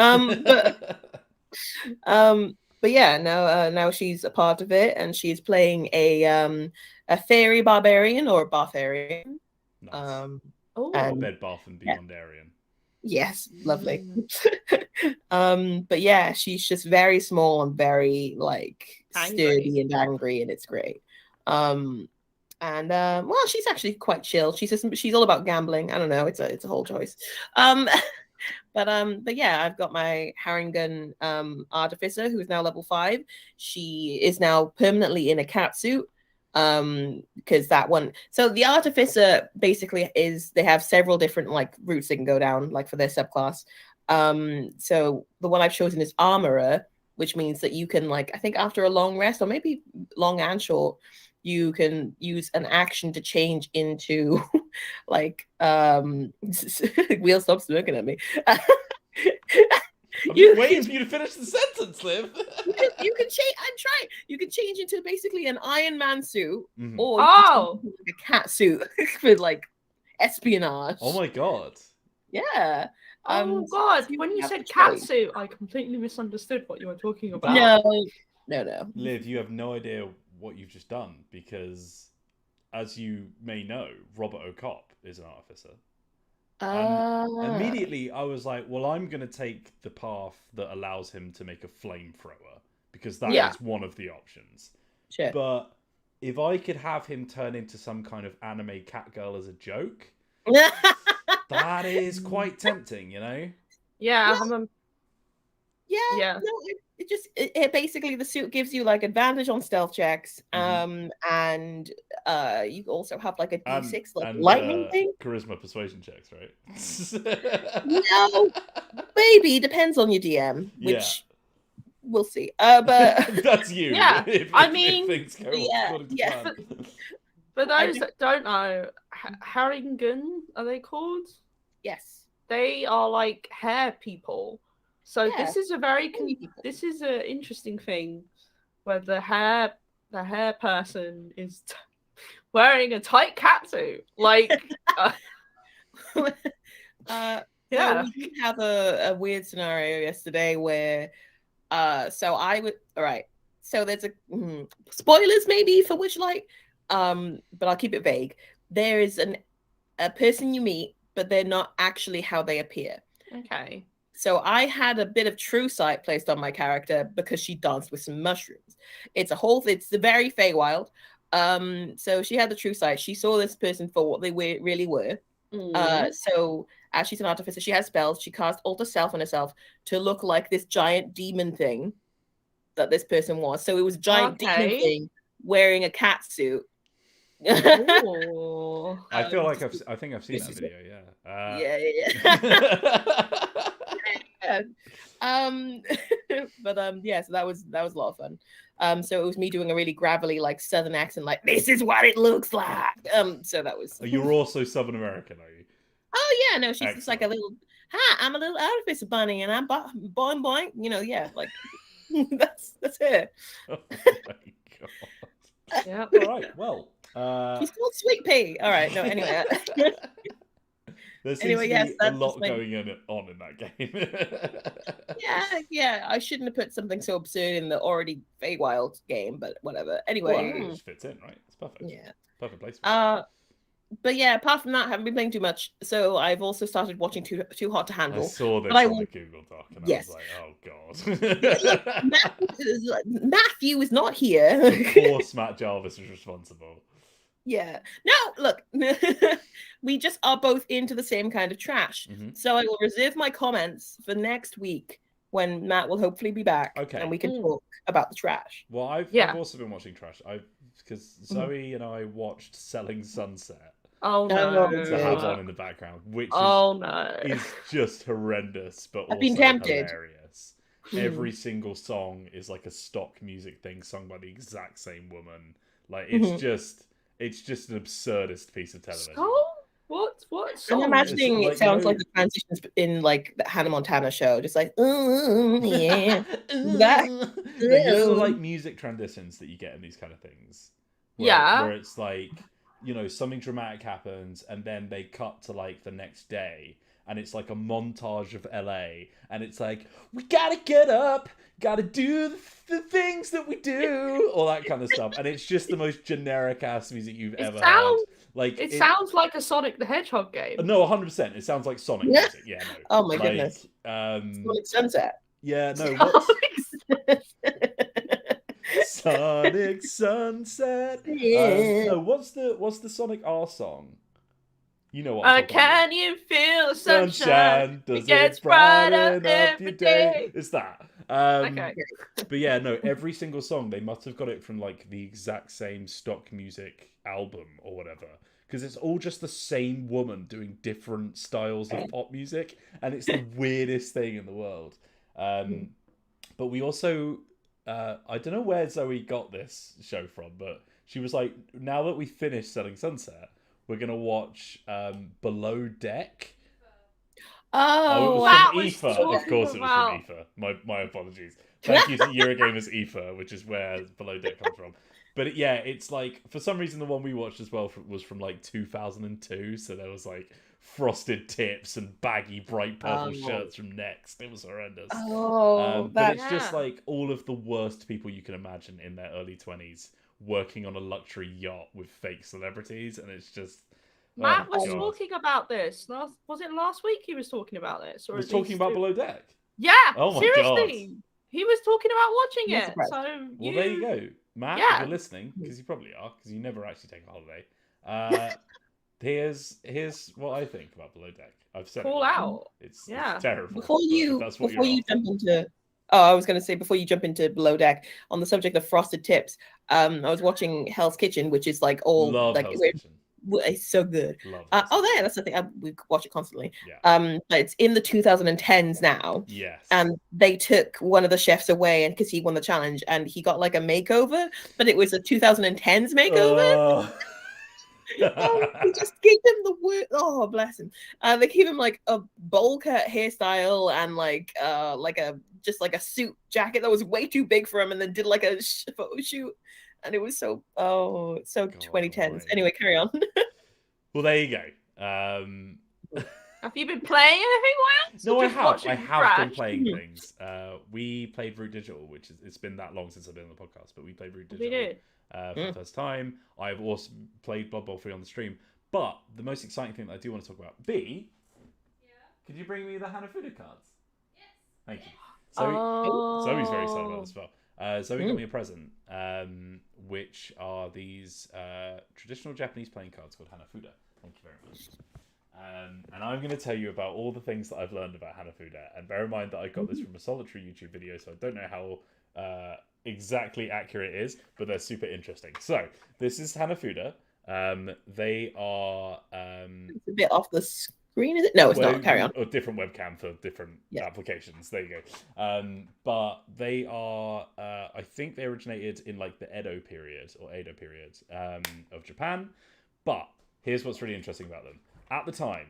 But yeah, now she's a part of it, and she's playing a fairy barbarian or Bartharian. Nice. And Bed Bath and Beyondarian. Yes, lovely. But yeah, she's just very small and very like sturdy and angry, and it's great. And well, she's actually quite chill. She's all about gambling. I don't know. It's a whole choice. But yeah, I've got my Haringan artificer who is now level 5. She is now permanently in a cat suit. Because that one. So the artificer basically they have several different like routes they can go down, like for their subclass. So the one I've chosen is armorer, which means that you can like I think after a long rest or maybe long and short, you can use an action to change into like Wheel stop smirking at me. I'm just waiting for you to finish the sentence, Liv. you can change. I'm trying. You can change into basically an Iron Man suit, Mhm. or you can change into, like, a cat suit with like espionage. Oh my god. Yeah. Oh God! so When you have said a cat choice. suit, I completely misunderstood what you were talking about. No. Liv, you have no idea what you've just done because, as you may know, Robert O'Cop is an artificer. And immediately I was like, well, I'm going to take the path that allows him to make a flamethrower because that is one of the options. Sure. But if I could have him turn into some kind of anime cat girl as a joke, that is quite tempting, you know? Yeah. Yeah. No, it basically the suit gives you like advantage on stealth checks, and you also have like a D6 lightning thing. Charisma persuasion checks, right? No, maybe depends on your DM, which we'll see. But that's you. Yeah, if things go according to plan. For those that don't know, Haringen, are they called? Yes, they are like hair people. So this is a very this is an interesting thing where the hair person is wearing a tight catsuit. Like we did have a weird scenario yesterday where so there's a spoilers maybe for Witchlight, but I'll keep it vague. There is a person you meet, but they're not actually how they appear. Okay. So I had a bit of true sight placed on my character because she danced with some mushrooms. It's the very Feywild. So she had the true sight. She saw this person for what they really were. So as she's an artificer, she has spells. She cast Alter Self on herself to look like this giant demon thing that this person was. So it was a giant demon thing wearing a cat suit. I feel like I think I've seen that video. So that was a lot of fun. So it was me doing a really gravelly like southern accent, like this is what it looks like. So that was. You're also Southern American, are you? Oh yeah, no, she's just like a little. Hi, I'm a little artificer bunny, and I'm boing boing. Like that's her. Oh my god. Yeah. All right. Well. She's called Sweet Pea. All right. No. Anyway. There seems to be a lot going on in that game. yeah. I shouldn't have put something so absurd in the already Feywild game, but whatever. Anyway, it just fits in, right? It's perfect. Yeah. Perfect place. But yeah, apart from that, I haven't been playing too much. So I've also started watching Too Hot to Handle. I saw this on the Google Doc, and I was like, oh god. Look, Matthew is not here. Of course, Matt Jarvis is responsible. Yeah. No, look, we just are both into the same kind of trash. So I will reserve my comments for next week when Matt will hopefully be back. Okay. And we can talk about the trash. Well, I've also been watching trash. Because Zoe and I watched Selling Sunset. Oh no! To have on in the background, which is just horrendous, but also hilarious. Every single song is like a stock music thing sung by the exact same woman. Like it's just an absurdist piece of television. What song? I'm imagining it sounds like the transitions in like the Hannah Montana show, just like yeah, like music transitions that you get in these kind of things. Where it's like, something dramatic happens and then they cut to like the next day and it's like a montage of LA and it's like, we gotta get up, gotta do the things that we do, all that kind of stuff. And it's just the most generic ass music you've ever heard. Like it sounds like a Sonic the Hedgehog game. No, 100%. It sounds like Sonic music. Yeah, no. Oh my goodness. Sonic Sunset. Yeah, no. Sonic Sunset. No, what's the Sonic R song? You know what? Can you feel sunshine? Does it gets brighter every day. It's that. Okay. But yeah, no. Every single song they must have got it from like the exact same stock music album or whatever, because it's all just the same woman doing different styles of pop music, and it's the weirdest thing in the world. But we also. I don't know where Zoe got this show from, but she was like, now that we finished Selling Sunset, we're going to watch Below Deck. Oh, it was That from was IFA. Of talking course, it was about- from IFA. My apologies. Thank you to Eurogamers IFA, which is where Below Deck comes from. But yeah, it's like, for some reason, the one we watched as well was from like 2002. So there was like frosted tips and baggy bright purple shirts from Next. It was horrendous. But it's just like all of the worst people you can imagine in their early 20s working on a luxury yacht with fake celebrities, and it's just Matt was God. talking about this. Was it last week he was talking about this? Or was at talking least about Below Deck. Yeah, Oh my seriously. He was talking about watching Yes, it. right. So Well, there you go, Matt. If you're listening, because you probably are, because you never actually take a holiday. Here's what I think about Below Deck. I've said Call it. out. It's Yeah. terrible. Before you that's what before you're you after. jump into I was going to say before you jump into Below Deck, on the subject of frosted tips, I was watching Hell's Kitchen, which is like all Love like Hell's Kitchen. it's so good. Love Hell's Yeah, that's the thing. We watch it constantly. Yeah. But it's in the 2010s now. Yes. And they took one of the chefs away, and because he won the challenge, and he got like a makeover, but it was a 2010s makeover. They just gave him the word. Oh, bless him. They gave him like a bowl cut hairstyle and like a suit jacket that was way too big for him, and then did like a photo shoot, and it was so 2010s. Anyway, carry on. Well, there you go. Have you been playing anything, Wales? No, I have been Crash? playing things. We played Root Digital, which is, it's been that long since I've been on the podcast, but we played Root Digital. We did. For the first time. I've also played Blood Bowl 3 on the stream. But the most exciting thing that I do want to talk about, B, could you bring me the Hanafuda cards? Yes. Thank you. Zoe's very excited about this as well. Zoe got me a present, which are these traditional Japanese playing cards called Hanafuda. Thank you very much. And I'm going to tell you about all the things that I've learned about Hanafuda. And bear in mind that I got this from a solitary YouTube video, so I don't know how exactly accurate it is, but they're super interesting. So this is Hanafuda. They are It's a bit off the screen, is it? No, it's not. Carry on. Or different webcam for different applications. There you go. But they are, I think they originated in like the Edo period of Japan. But here's what's really interesting about them. At the time,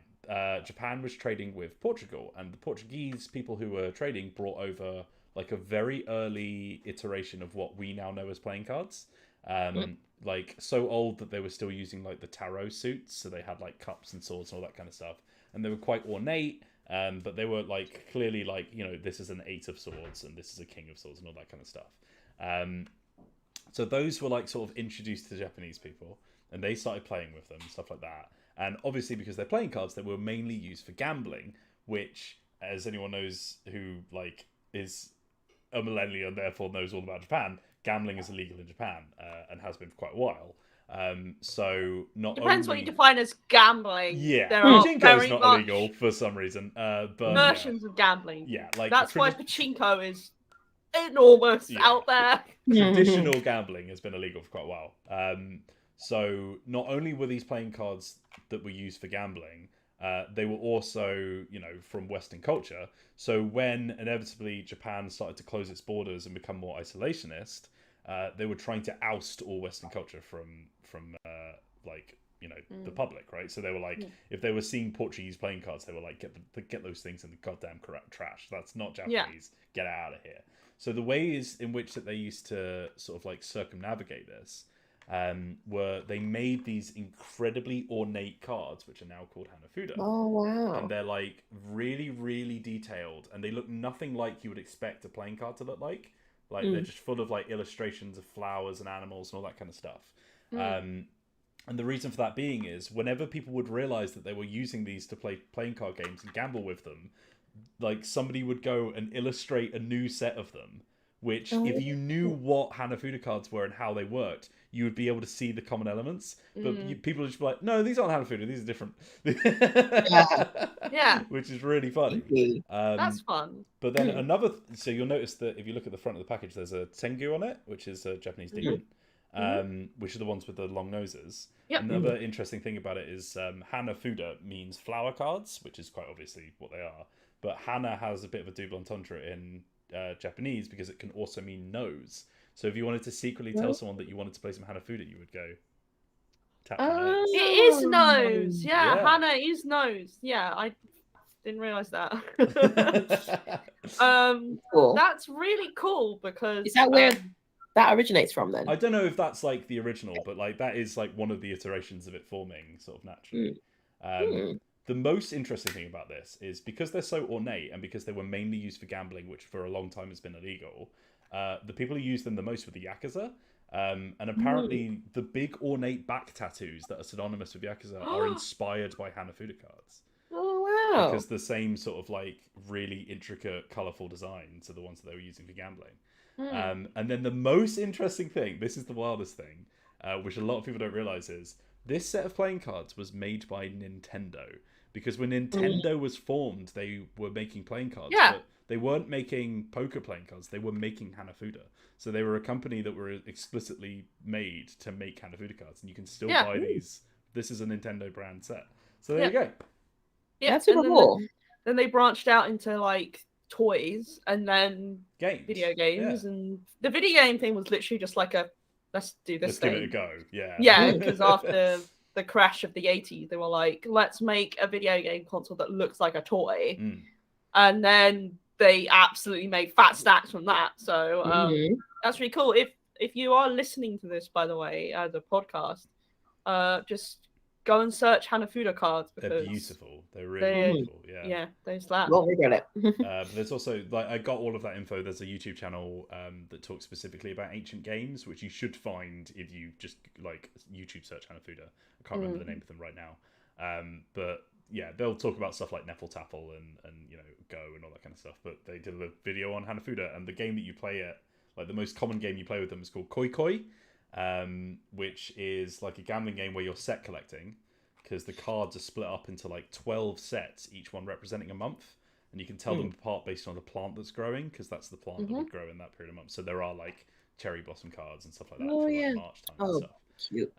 Japan was trading with Portugal, and the Portuguese people who were trading brought over like a very early iteration of what we now know as playing cards. Like so old that they were still using like the tarot suits, so they had like cups and swords and all that kind of stuff, and they were quite ornate, but they were like clearly like, you know, this is an 8 of swords and this is a king of swords and all that kind of stuff. So those were like sort of introduced to Japanese people, and they started playing with them, stuff like that. And obviously because they're playing cards, they were mainly used for gambling, which, as anyone knows who like is a millennial and therefore knows all about Japan, gambling is illegal in Japan, and has been for quite a while. So not Depends only... what you define as gambling. Yeah, there are pachinko very is not much illegal for some reason. But versions of gambling. Yeah, like that's why pachinko is enormous out there. Traditional gambling has been illegal for quite a while. So not only were these playing cards that were used for gambling, they were also, you know, from Western culture. So when inevitably Japan started to close its borders and become more isolationist, they were trying to oust all Western culture from like, you know, the public, right? So they were like, if they were seeing Portuguese playing cards, they were like, get those things in the goddamn trash. That's not Japanese. Get out of here. So the ways in which that they used to sort of like circumnavigate this were they made these incredibly ornate cards, which are now called Hanafuda. Oh, wow. And they're like really, really detailed, and they look nothing like you would expect a playing card to look like. Like they're just full of like illustrations of flowers and animals and all that kind of stuff. And the reason for that being is whenever people would realize that they were using these to play playing card games and gamble with them, like somebody would go and illustrate a new set of them, which if you knew what Hanafuda cards were and how they worked, you would be able to see the common elements. But people would just be like, no, these aren't Hanafuda, these are different. Yeah. Which is really funny. That's fun. But then so you'll notice that if you look at the front of the package, there's a Tengu on it, which is a Japanese demon, which are the ones with the long noses. Yep. Another interesting thing about it is Hanafuda means flower cards, which is quite obviously what they are. But Hana has a bit of a double entendre in Japanese because it can also mean nose. So if you wanted to secretly tell someone that you wanted to play some Hanafuda, you would go tap the nose. It is nose. Yeah, Hana is nose. Yeah, Didn't realize that. Cool. That's really cool because Is that where that originates from then? I don't know if that's like the original, but like that is like one of the iterations of it forming sort of naturally. The most interesting thing about this is because they're so ornate and because they were mainly used for gambling, which for a long time has been illegal, the people who use them the most were the Yakuza. And apparently the big ornate back tattoos that are synonymous with Yakuza are inspired by Hanafuda cards. Oh, wow. Because the same sort of like really intricate, colourful designs are the ones that they were using for gambling. And then the most interesting thing, this is the wildest thing, which a lot of people don't realise is, this set of playing cards was made by Nintendo. Because when Nintendo was formed, they were making playing cards. Yeah. But they weren't making poker playing cards, they were making Hanafuda. So they were a company that were explicitly made to make Hanafuda cards. And you can still buy these. This is a Nintendo brand set. So there you go. Yeah, that's super cool. Then they branched out into like toys and then video games. Yeah. And the video game thing was literally just like let's do this thing. Give it a go. Yeah. Yeah, because after the crash of the 80s, they were like, let's make a video game console that looks like a toy. And then they absolutely made fat stacks from that. So that's really cool. If you are listening to this, by the way, as a podcast, just go and search Hanafuda cards. They're beautiful. They're really beautiful. Yeah. Yeah, there's that. Well, we get it. But there's also, like, I got all of that info. There's a YouTube channel that talks specifically about ancient games, which you should find if you just like YouTube search Hanafuda. I can't remember the name of them right now. But yeah, they'll talk about stuff like Nefeltapel and you know, Go and all that kind of stuff. But they did a video on Hanafuda, and the game that you play it, like the most common game you play with them is called Koi Koi, which is like a gambling game where you're set collecting, because the cards are split up into like 12 sets, each one representing a month, and you can tell them apart based on the plant that's growing, because that's the plant that would grow in that period of month. So there are like cherry blossom cards and stuff like that for like March time and stuff. Cute.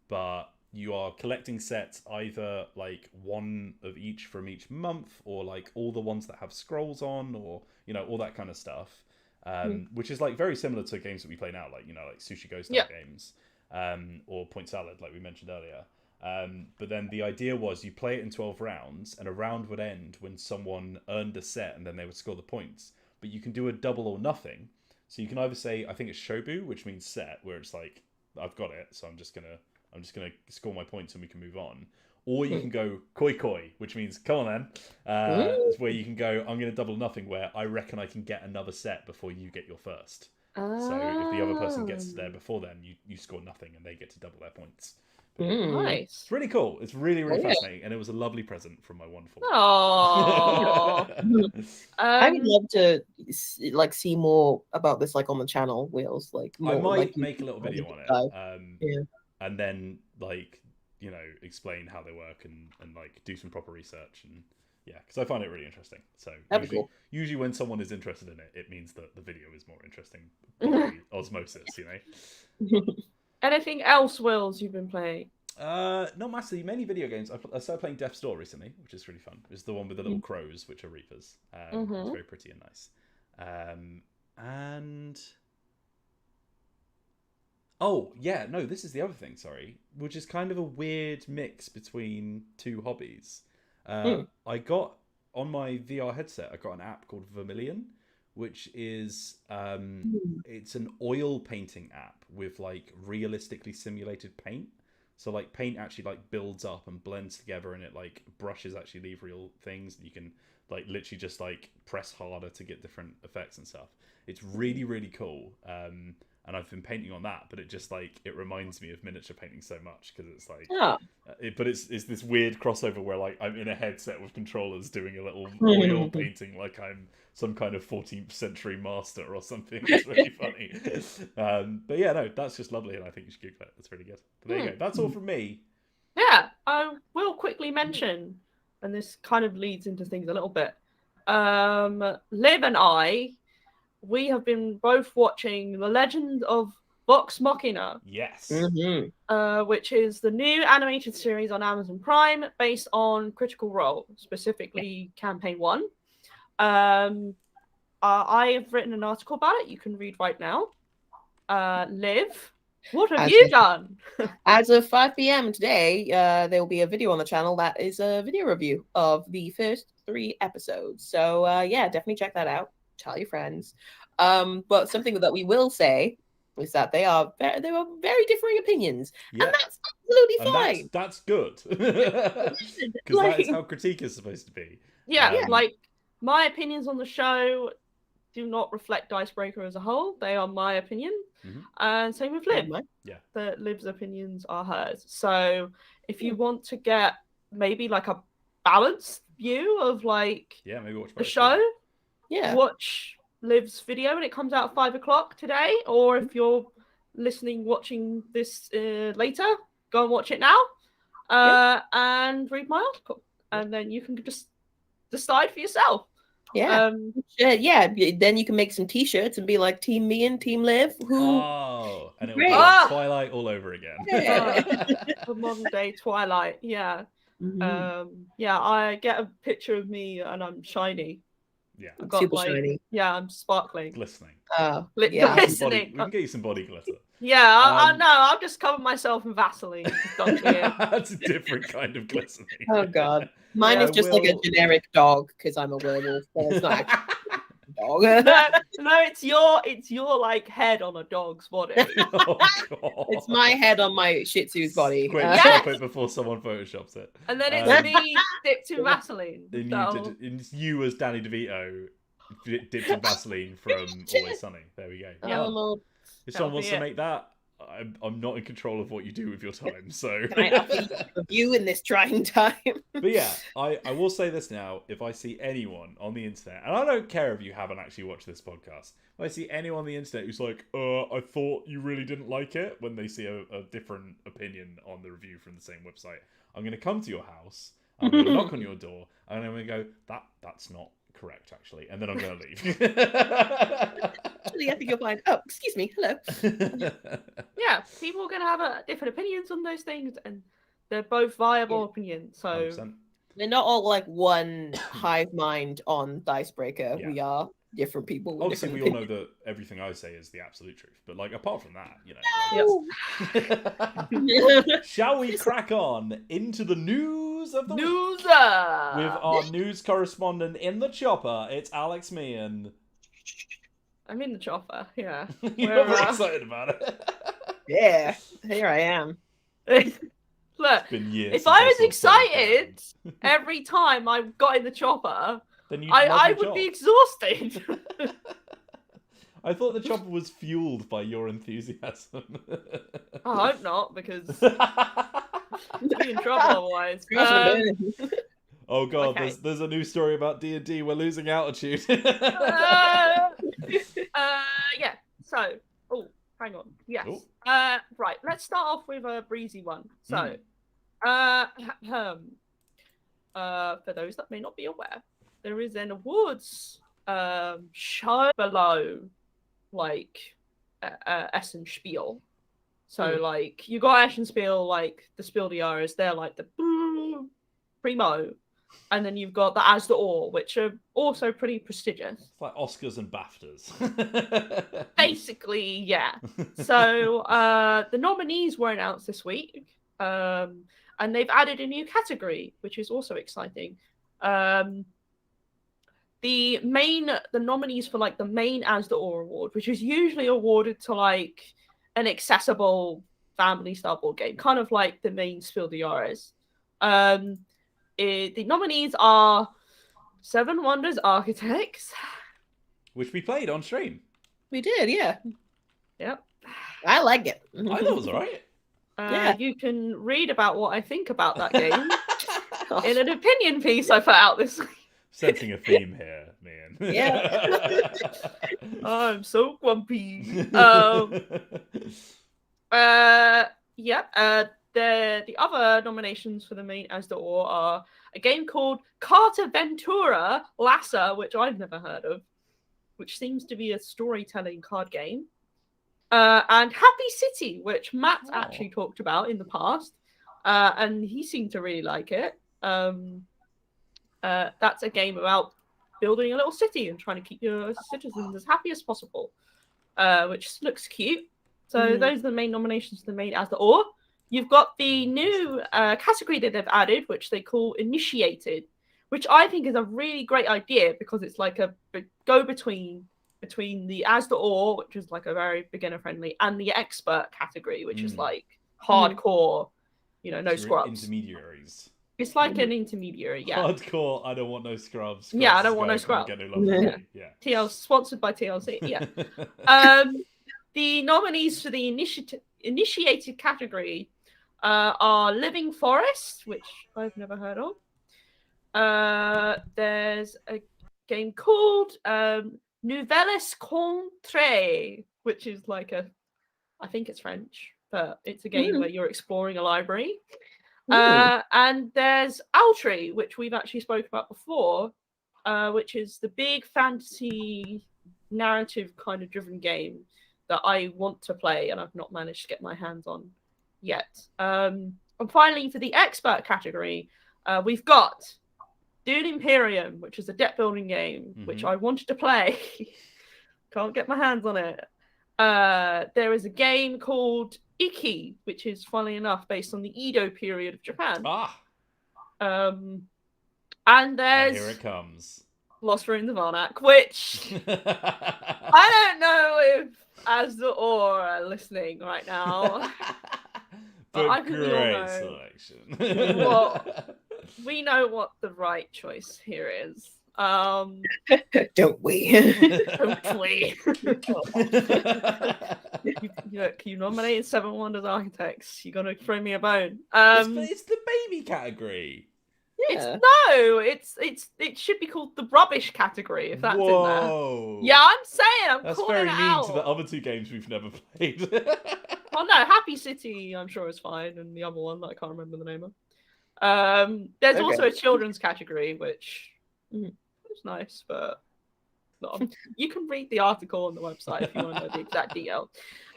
But you are collecting sets, either like one of each from each month, or like all the ones that have scrolls on, or you know, all that kind of stuff. Which is like very similar to games that we play now, like, you know, like Sushi Go style games, or Point Salad, like we mentioned earlier. But then the idea was you play it in 12 rounds, and a round would end when someone earned a set, and then they would score the points. But you can do a double or nothing. So you can either say, I think it's Shobu, which means set, where it's like, I've got it, so I'm just gonna score my points and we can move on. Or you can go Koi Koi, which means, come on then. It's where you can go, I'm going to double nothing, where I reckon I can get another set before you get your first. So if the other person gets there before then, you score nothing and they get to double their points. Nice. It's really cool. It's really, really fascinating. And it was a lovely present from my wonderful. I would love to like see more about this, like on the channel, Wheels. Like more, I might like, make a little video on it. And then like, you know, explain how they work and like do some proper research, and because I find it really interesting. So usually when someone is interested in it, it means that the video is more interesting by osmosis, you know. Anything else, Wills, you've been playing? Not massively. Many video games. I started playing Death's Door recently, which is really fun. It's the one with the little crows, which are reapers. It's very pretty and nice. And oh, yeah, no, this is the other thing, sorry, which is kind of a weird mix between two hobbies. I got, on my VR headset, I got an app called Vermilion, which is, it's an oil painting app with, like, realistically simulated paint. So, like, paint actually, like, builds up and blends together, and it, like, brushes actually leave real things, and you can, like, literally just, like, press harder to get different effects and stuff. It's really, really cool. And I've been painting on that, but it just like, it reminds me of miniature painting so much, because it's like, but it's this weird crossover where like I'm in a headset with controllers doing a little oil painting like I'm some kind of 14th century master or something. It's really funny. But yeah, no, that's just lovely, and I think you should Google it. It's really good. But there you go. That's all from me. Yeah, I will quickly mention, and this kind of leads into things a little bit. Liv and I, we have been both watching The Legend of Vox Machina. Yes. Which is the new animated series on Amazon Prime based on Critical Role, specifically Campaign 1. I have written an article about it you can read right now. Liv, What have As you of- done? As of 5 p.m. today, there will be a video on the channel that is a video review of the first 3 episodes. So yeah, definitely check that out. Tell your friends. But something that we will say is that they are very differing opinions, Yeah. and that's absolutely And fine. that's good. Because that is how critique is supposed to be. Yeah, Um, like my opinions on the show do not reflect Dicebreaker as a whole. They are my opinion. Mhm. And same with Liv. Yeah. Liv's opinions are hers. So if you want to get maybe like a balanced view of like Yeah, maybe watch the both. show, Yeah. watch Liv's video when it comes out at 5 o'clock today. Or if you're watching this later, go and watch it now. And read my article. And then you can just decide for yourself. Yeah. Yeah. Then you can make some t-shirts and be like Team Meehan, Team Liv. Oh, and it will be Great. like Twilight all over again. The modern day Twilight. Yeah. Mhm. Yeah, I get a picture of me and I'm shiny. Yeah. I've got Super like, shiny. yeah, I'm sparkling. Glistening. Yeah. We can Glistening. get you some body glitter. Yeah, I know. I've just covered myself in Vaseline. That's a different kind of glistening. Oh god. Mine Yeah, is just like a generic dog because I'm a werewolf. So it's not actually a dog. No, it's your like head on a dog's body. Oh, God. It's my head on my Shih Tzu's body. Quick, Yes. stop it before someone photoshops it. And then it's me dipped in Vaseline. It's you as Danny DeVito dipped in Vaseline from Always Sunny. There we go. Yeah. Oh, Lord. If someone That'll wants be to it. make that, I'm not in control of what you do with your time. So, Can I offer you a review in this trying time? but yeah, I will say this now. If I see anyone on the internet, and I don't care if you haven't actually watched this podcast, if I see anyone on the internet who's like, I thought you really didn't like it, when they see a different opinion on the review from the same website, I'm going to come to your house, I'm going to knock on your door, and I'm going to go, that's not correct, actually, and then I'm going to leave. Actually, I think you'll find. Oh, excuse me. Hello. Yeah, people are going to have different opinions on those things, and they're both viable opinions. So 100%. We're not all like one hive mind on Dicebreaker. Yeah. We are different people. With Obviously, we different all know that everything I say is the absolute truth, but like apart from that, opinions. Shall we crack on into the news of the week? news. With our news correspondent in the chopper, it's Alex Meehan. I'm in the chopper. Yeah. You're very excited about it. Yeah, here I am. Look, It's been years. if since I was saw excited every time I got in the chopper, then I would be exhausted. I thought the chopper was fueled by your enthusiasm. I hope not, because I'd be in trouble otherwise. Oh god, Okay. there's a new story about D&D. We're losing altitude. Yeah. So, hang on. Yes. Oh. Right. Let's start off with a breezy one. So, for those that may not be aware, there is an awards show below, like Essen Spiel. So, like, you got Essen Spiel, like the Spiel des Jahres, they're like the primo. And then you've got the As the Or, which are also pretty prestigious. It's like Oscars and BAFTAs. Basically, yeah. So the nominees were announced this week, and they've added a new category, which is also exciting. The nominees for like the main As the Or award, which is usually awarded to like an accessible family style board game, kind of like the main Spiel des Jahres. The nominees are Seven Wonders Architects, Which we played on stream. We did, yeah. Yep. I like it. I thought it was alright. Yeah. You can read about what I think about that game in an opinion piece I put out this week. Sensing a theme here, man. Yeah. I'm so grumpy. The other nominations for the main As the Or are a game called Carta Ventura Lassa, which I've never heard of, which seems to be a storytelling card game, and Happy City, which Matt actually talked about in the past, and he seemed to really like it. That's a game about building a little city and trying to keep your citizens as happy as possible, which looks cute. So those are the main nominations for the main as the or. You've got the new category that they've added, which they call Initiated, which I think is a really great idea because it's like a go-between between the as the or, which is like a very beginner-friendly, and the expert category, which is like hardcore, no scrubs. Intermediaries. It's like an intermediary, yeah. Hardcore, I don't want no scrubs. Yeah, I don't want no scrubs. Yeah. TL sponsored by TLC, yeah. The nominees for the initiated category are Living Forest, which I've never heard of. There's a game called Nouvelles Contrées, which is like I think it's French, but it's a game where you're exploring a library. And there's Outry, which we've actually spoke about before, which is the big fantasy narrative kind of driven game that I want to play and I've not managed to get my hands on yet. And finally, for the expert category, we've got Dune Imperium, which is a deck building game, which I wanted to play. Can't get my hands on it. There is a game called Iki, which is, funnily enough, based on the Edo period of Japan. And there's... Here it comes. Lost Ruins of Arnak, which I don't know if As or are listening right now. But I think we all know. Selection. Well, we know what the right choice here is. Don't we? Don't we? Look, you nominated Seven Wonders Architects. You're gonna throw me a bone. It's the baby category. Yeah. It should be called the rubbish category if that's in Whoa. there. Yeah, I'm saying That's calling very it mean out. to the other two games we've never played. Oh no, Happy City I'm sure is fine, and the other one that I can't remember the name of. There's also a children's category, which is nice, but you can read the article on the website if you want to know the exact detail.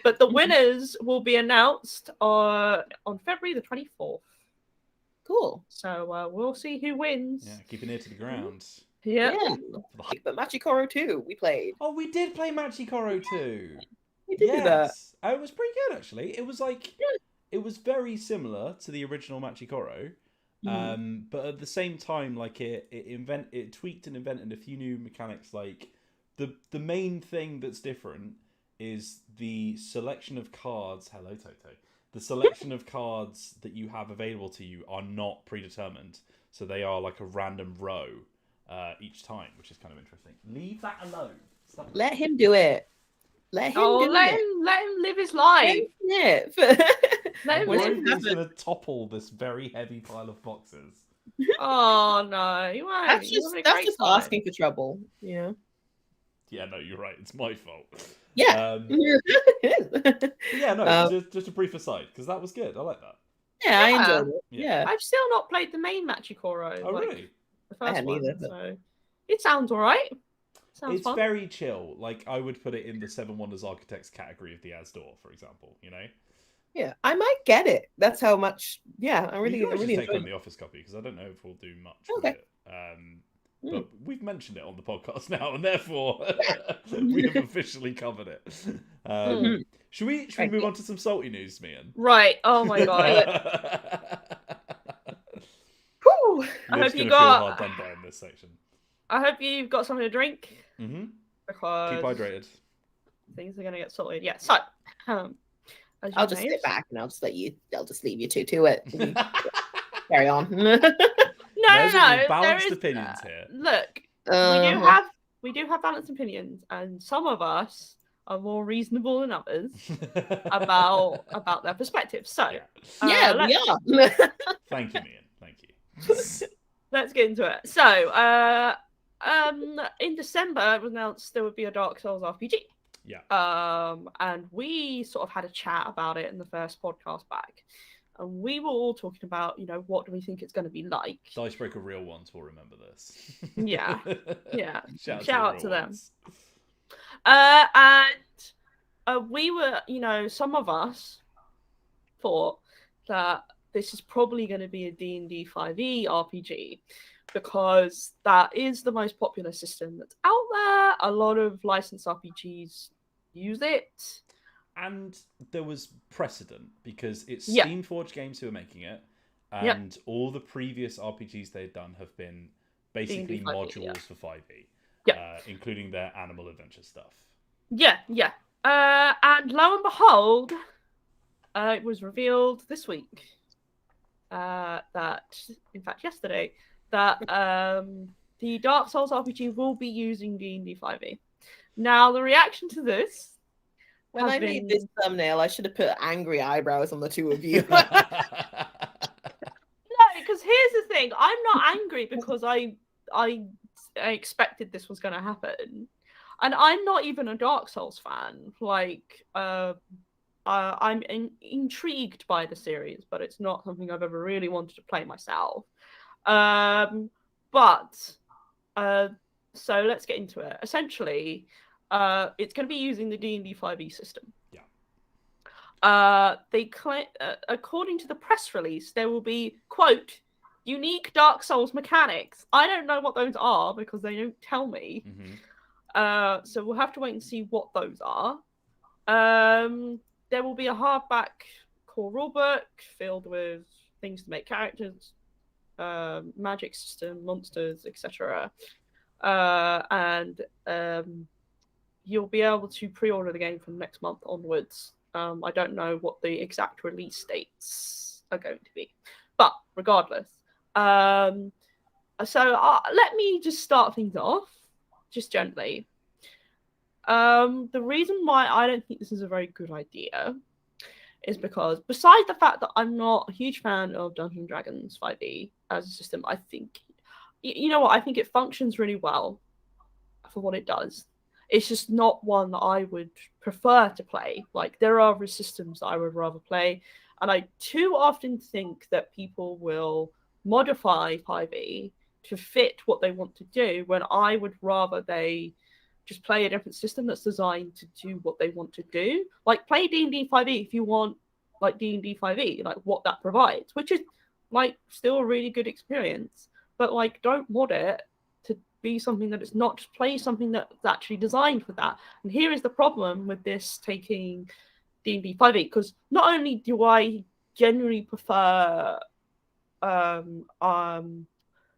But the winners will be announced on February the 24th. Cool. So we'll see who wins. Yeah, keep an ear to the ground. Yeah. But Machikoro 2, we played. Oh, we did play Machikoro 2. We did do that. It was pretty good, actually. It was it was very similar to the original Machikoro. But at the same time, like it tweaked and invented a few new mechanics. Like the main thing that's different is the selection of cards. Hello, Toto. The selection of cards that you have available to you are not predetermined, so they are like a random row each time, which is kind of interesting. Leave that alone. Let him do it. Let him let him live his life. Let him He's going to topple this very heavy pile of boxes. Oh no, you won't. That's just asking for trouble. Yeah. Yeah, no, you're right. It's my fault. Yeah. Yeah, no, just a brief aside, because that was good. I like that. Yeah, I enjoyed it. Yeah. I've still not played the main Machikoro. Oh, really? The first one. Either, So it sounds alright. It's fun. Very chill. Like, I would put it in the Seven Wonders Architects category of the Asdor, for example, Yeah, I might get it. That's how much. Yeah, I really take on the office copy, because I don't know if we'll do much with it. But we've mentioned it on the podcast now, and therefore we have officially covered it. Should we move on to some salty news, Meehan? Right. Oh my god. Whew. I hope you got. Feel hard done by in this section. I hope you've got something to drink. Because keep hydrated. Things are gonna get salted. Yeah. So, I'll just sit back and I'll just leave you two to it. Carry on. No. Balanced opinions here. Look, we do have balanced opinions, and some of us are more reasonable than others about their perspectives. So, we are. Thank you, Meehan. Thank you. Let's get into it. So, in December, it was announced there would be a Dark Souls RPG. Yeah. And we sort of had a chat about it in the first podcast back. And we were all talking about, what do we think it's going to be like? Dicebreaker real ones will remember this. Yeah. Shout out to them. And we were, some of us thought that this is probably going to be a D&D 5e RPG because that is the most popular system that's out there. A lot of licensed RPGs use it. And there was precedent because it's Yeah. Steamforged Games who are making it, and all the previous RPGs they've done have been basically D&D 5e, modules yeah. for 5e, Yeah. including their animal adventure stuff. Yeah. And lo and behold, it was revealed this week that, in fact, yesterday, that the Dark Souls RPG will be using D&D 5e. Now, the reaction to this. When I made this thumbnail, I should have put angry eyebrows on the two of you. No, because here's the thing. I'm not angry because I expected this was going to happen. And I'm not even a Dark Souls fan. Like, I'm intrigued by the series, but it's not something I've ever really wanted to play myself. So let's get into it. Essentially, it's going to be using the D&D 5e system. Yeah. They claim, according to the press release, there will be, quote, unique Dark Souls mechanics. I don't know what those are because they don't tell me. Mm-hmm. So we'll have to wait and see what those are. There will be a hardback core rulebook filled with things to make characters, magic system, monsters, etc. And you'll be able to pre-order the game from next month onwards. I don't know what the exact release dates are going to be, but regardless. So let me just start things off, just gently. The reason why I don't think this is a very good idea is because, besides the fact that I'm not a huge fan of Dungeons & Dragons 5e as a system, I think, you know what, I think it functions really well for what it does. It's just not one that I would prefer to play. Like, there are other systems that I would rather play, and I too often think that people will modify 5e to fit what they want to do, when I would rather they just play a different system that's designed to do what they want to do. Like, play D&D 5e if you want, like, D&D 5e, like, what that provides, which is, like, still a really good experience. But, like, don't mod it to be something that it's not. Just play something that's actually designed for that. And here is the problem with this taking D&D 5e, because not only do I genuinely prefer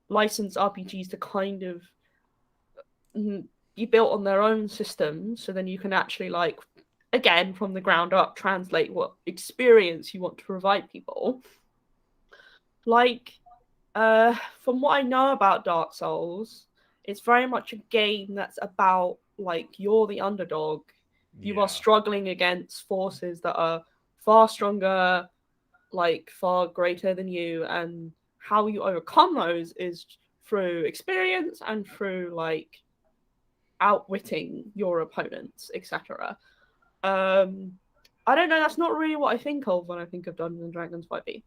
licensed RPGs to kind of be built on their own system, so then you can actually, like, again, from the ground up, translate what experience you want to provide people. Like, from what I know about Dark Souls, it's very much a game that's about, like, you're the underdog. You are struggling against forces that are far stronger, like, far greater than you, and how you overcome those is through experience and through, like, outwitting your opponents, etc. I don't know, that's not really what I think of when I think of Dungeons & Dragons 5e.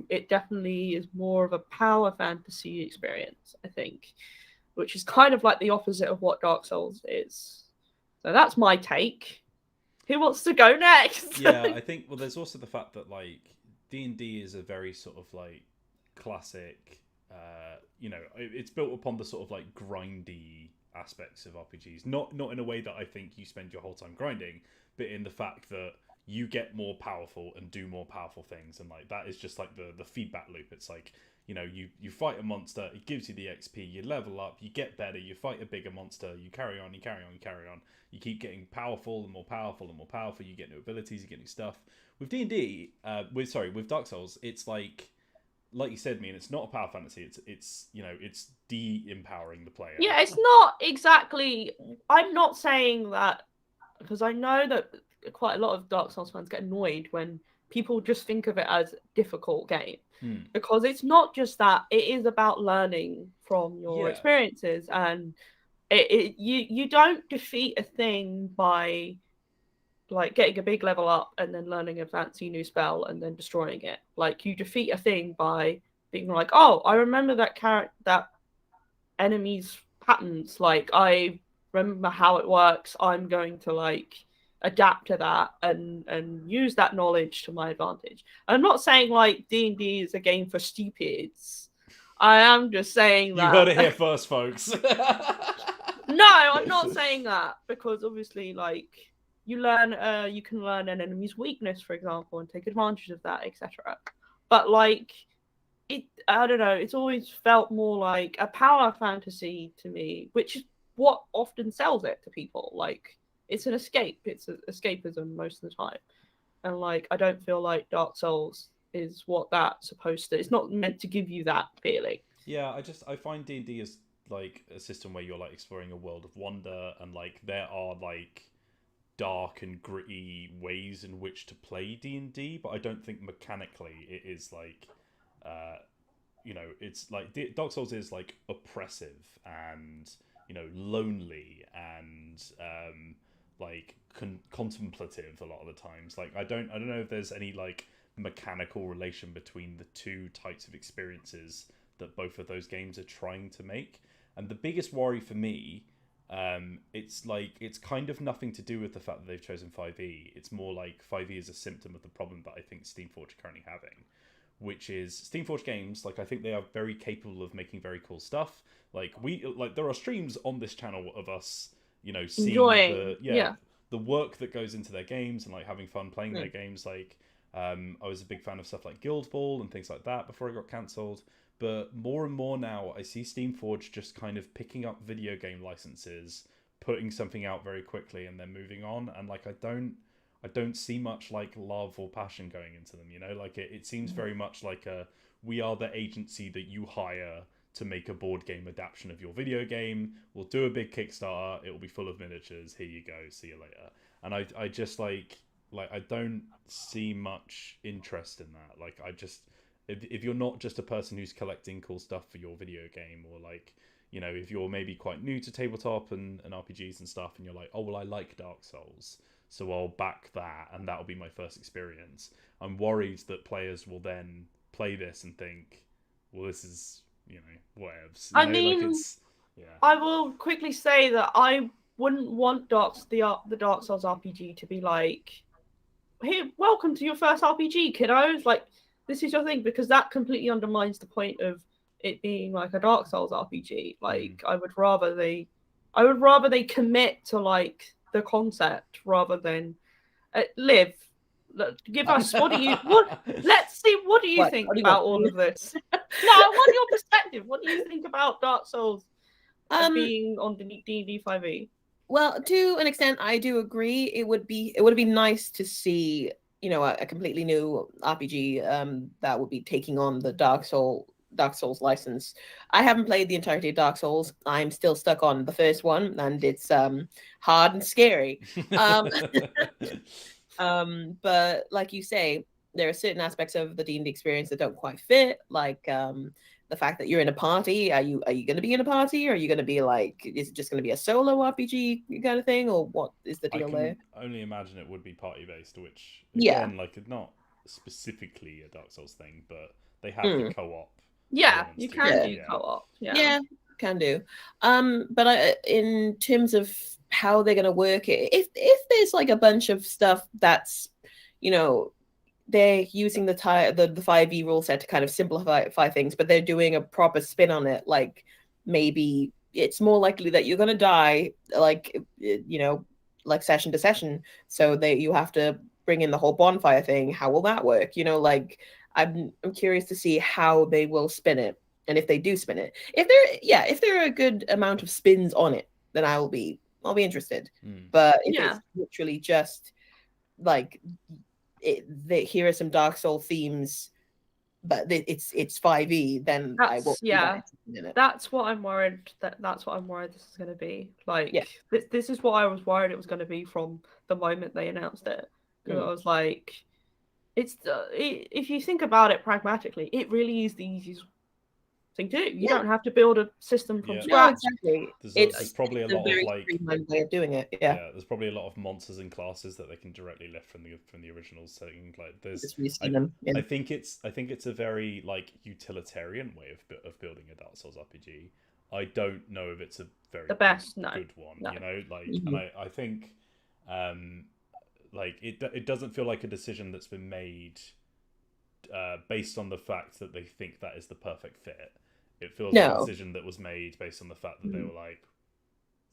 It definitely is more of a power fantasy experience, I think, which is kind of like the opposite of what Dark Souls is. So that's my take. Who wants to go next? Yeah, I think, well, there's also the fact that, like, D&D is a very sort of, like, classic, it's built upon the sort of, like, grindy aspects of RPGs. Not in a way that I think you spend your whole time grinding, but in the fact that you get more powerful and do more powerful things, and, like, that is just, like, the feedback loop. It's like, you fight a monster, it gives you the XP, you level up, you get better, you fight a bigger monster, you carry on, you keep getting powerful and more powerful and more powerful, you get new abilities, you get new stuff. With D&D, with Dark Souls, it's like you said, Meehan, it's not a power fantasy, it's de-empowering the player. Yeah, it's not exactly, I'm not saying that, because I know that quite a lot of Dark Souls fans get annoyed when people just think of it as a difficult game. Because it's not just that, it is about learning from your experiences, and you don't defeat a thing by, like, getting a big level up and then learning a fancy new spell and then destroying it. Like, you defeat a thing by being like, oh, I remember that enemy's patterns, like, I remember how it works, I'm going to, like, adapt to that and use that knowledge to my advantage. I'm not saying, like, D&D is a game for stupids. I am just saying that... You heard it here first, folks. No, I'm not saying that, because obviously, like, you learn, you can learn an enemy's weakness, for example, and take advantage of that, etc. But like, I don't know, it's always felt more like a power fantasy to me, which is what often sells it to people. Like, it's an escape, it's an escapism most of the time. And like, I don't feel like Dark Souls is what that's supposed to. It's not meant to give you that feeling. Yeah, I find D&D as like a system where you're like exploring a world of wonder, and like there are like dark and gritty ways in which to play D&D, but I don't think mechanically it is like it's like Dark Souls is like oppressive and lonely and like contemplative a lot of the times. Like I don't know if there's any like mechanical relation between the two types of experiences that both of those games are trying to make. And the biggest worry for me, it's kind of nothing to do with the fact that they've chosen 5e. It's more like 5e is a symptom of the problem that I think Steamforge are currently having, which is Steamforge games. Like, I think they are very capable of making very cool stuff. Like there are streams on this channel of us, seeing enjoying the work that goes into their games and like having fun playing their games. Like, I was a big fan of stuff like Guild Ball and things like that before it got cancelled. But more and more now, I see Steamforge just kind of picking up video game licenses, putting something out very quickly, and then moving on. And like, I don't see much like love or passion going into them. Like it seems very much like we are the agency that you hire to make a board game adaptation of your video game. We'll do a big Kickstarter. It will be full of miniatures. Here you go. See you later. And I just like I don't see much interest in that. Like, I just, if you're not just a person who's collecting cool stuff for your video game, or like, if you're maybe quite new to tabletop and RPGs and stuff, and you're like, oh, well, I like Dark Souls, so I'll back that, and that'll be my first experience. I'm worried that players will then play this and think, well, this is, whatevs. I mean, I will quickly say that I wouldn't want the Dark Souls RPG to be like, here, welcome to your first RPG, kiddos. Like, this is your thing, because that completely undermines the point of it being like a Dark Souls RPG. Like, I would rather they commit to like the concept rather than Liv. Give us let's see, what do you think about all of this? No, I want your perspective. What do you think about Dark Souls being on the D&D 5e? Well, to an extent, I do agree. It would be nice to see, a completely new RPG that would be taking on the Dark Souls license. I haven't played the entirety of Dark Souls. I'm still stuck on the first one, and it's hard and scary. But like you say, there are certain aspects of the D&D experience that don't quite fit, like the fact that you're in a party. Are you going to be in a party, or are you going to be like, is it just going to be a solo RPG kind of thing, or what is the deal there? I can only imagine it would be party based, which again, like, not specifically a Dark Souls thing, but they have the co-op. Yeah, you can do co-op. Yeah, can do. But in terms of how they're going to work it, if there's like a bunch of stuff that's, they're using the 5e rule set to kind of simplify things, but they're doing a proper spin on it, like maybe it's more likely that you're going to die, like, like session to session, so you have to bring in the whole bonfire thing. How will that work? Like, I'm curious to see how they will spin it, and if they do spin it, if there are a good amount of spins on it, then I'll be interested. But if it's literally just like, here are some Dark Soul themes, but it's 5e, then I will. That's what I'm worried. That's what I'm worried this is going to be. Like, this is what I was worried it was going to be from the moment they announced it. Because I was like, if you think about it pragmatically, it really is the easiest thing to do. You don't have to build a system from scratch. Exactly. There's probably a lot of like streamlined way of doing it. There's probably a lot of monsters and classes that they can directly lift from the original setting. Like, I think it's a very like utilitarian way of building a Dark Souls RPG. I don't know if it's a very good one. No. And I think like it doesn't feel like a decision that's been made based on the fact that they think that is the perfect fit. It feels like a decision that was made based on the fact that they were like,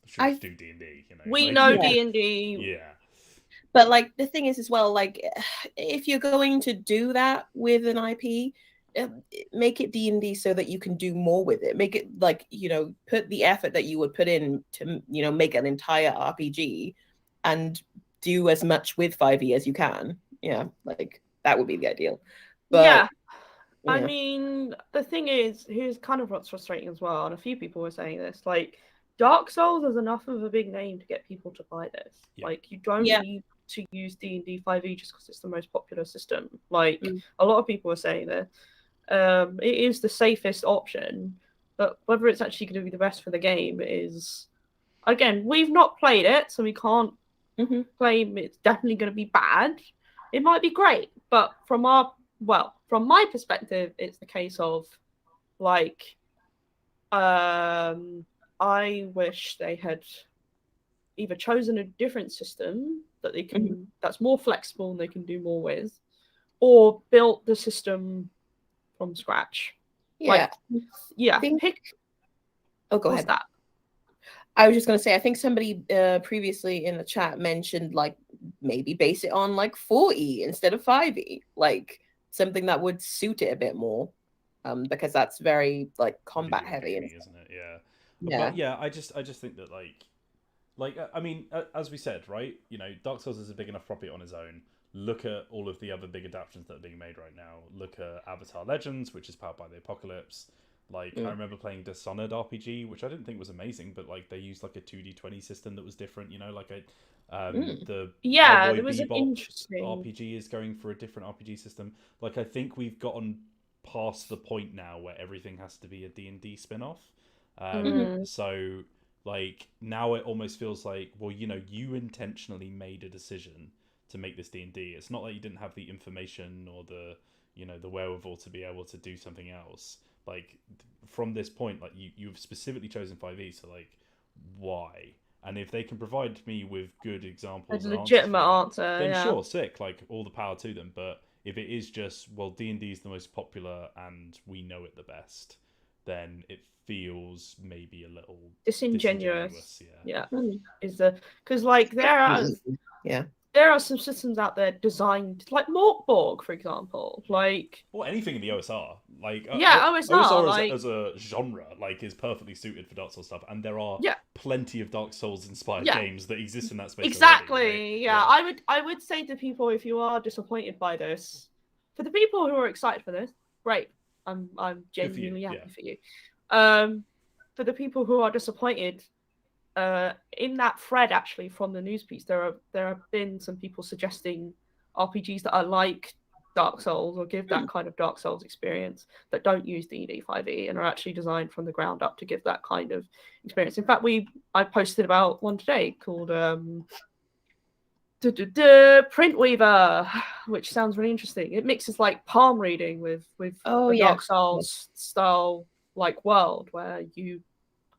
should we do D&D? We know D&D. Yeah. But like the thing is as well, like if you're going to do that with an IP, make it D&D so that you can do more with it. Make it like, put the effort that you would put in to, make an entire RPG and do as much with 5e as you can. Yeah, like that would be the ideal. But yeah. I mean, the thing is, here's kind of what's frustrating as well, and a few people were saying this, like, Dark Souls is enough of a big name to get people to buy this. Yeah. Like, you don't need to use D&D 5e just because it's the most popular system. Like, a lot of people are saying this. It is the safest option, but whether it's actually going to be the best for the game is, again, we've not played it, so we can't claim it's definitely going to be bad. It might be great, but from my perspective, it's the case of, like, I wish they had either chosen a different system that they can that's more flexible and they can do more with, or built the system from scratch. Yeah. Go ahead. That? I was just going to say, I think somebody previously in the chat mentioned, like, maybe base it on, like, 4e instead of 5e. Like, something that would suit it a bit more. Because that's very, like, combat heavy. Isn't it? Yeah. But yeah, I just think that, like, I mean, as we said, right? Dark Souls is a big enough property on its own. Look at all of the other big adaptations that are being made right now. Look at Avatar Legends, which is powered by the Apocalypse. Like, I remember playing Dishonored RPG, which I didn't think was amazing, but like they used like a 2d20 system that was different. Like the there was an interesting RPG is going for a different RPG system. Like, I think we've gotten past the point now where everything has to be a D&D spin-off. So like now it almost feels like, well, you intentionally made a decision to make this D&D. It's not like you didn't have the information or the the wherewithal to be able to do something else. Like, from this point, like you've specifically chosen 5e, so like, why? And if they can provide me with good examples, a legitimate answer, then sure, sick, like all the power to them. But if it is just, well, D&D is the most popular and we know it the best, then it feels maybe a little disingenuous. Because like there are some systems out there designed, like Morkborg, for example, like, or anything in the OSR, like OSR as a genre, like, is perfectly suited for Dark Souls stuff, and there are plenty of Dark Souls inspired games that exist in that space. Exactly. Already, right? I would say to people, if you are disappointed by this, for the people who are excited for this, great. I'm genuinely happy for you. For the people who are disappointed, in that thread, actually, from the news piece, there have been some people suggesting RPGs that are like Dark Souls or give that kind of Dark Souls experience that don't use D&D 5e and are actually designed from the ground up to give that kind of experience. In fact, I posted about one today called Print Weaver, which sounds really interesting. It mixes like palm reading with Dark Souls style, like, world where you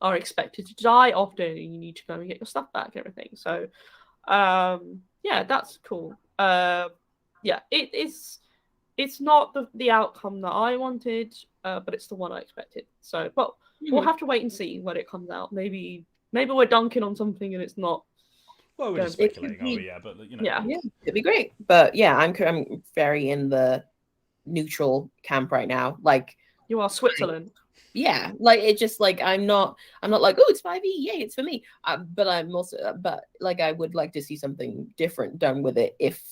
are expected to die often and you need to go and get your stuff back and everything. So that's cool. It's not the outcome that I wanted, but it's the one I expected. So, but we'll have to wait and see when it comes out. Maybe we're dunking on something and it's not. Well, we're just speculating, but it'd be great. But yeah, I'm very in the neutral camp right now. Like, you are Switzerland. Yeah, like, it just, like, I'm not like, oh, it's 5e, yay, it's for me. But I'm also, like, I would like to see something different done with it if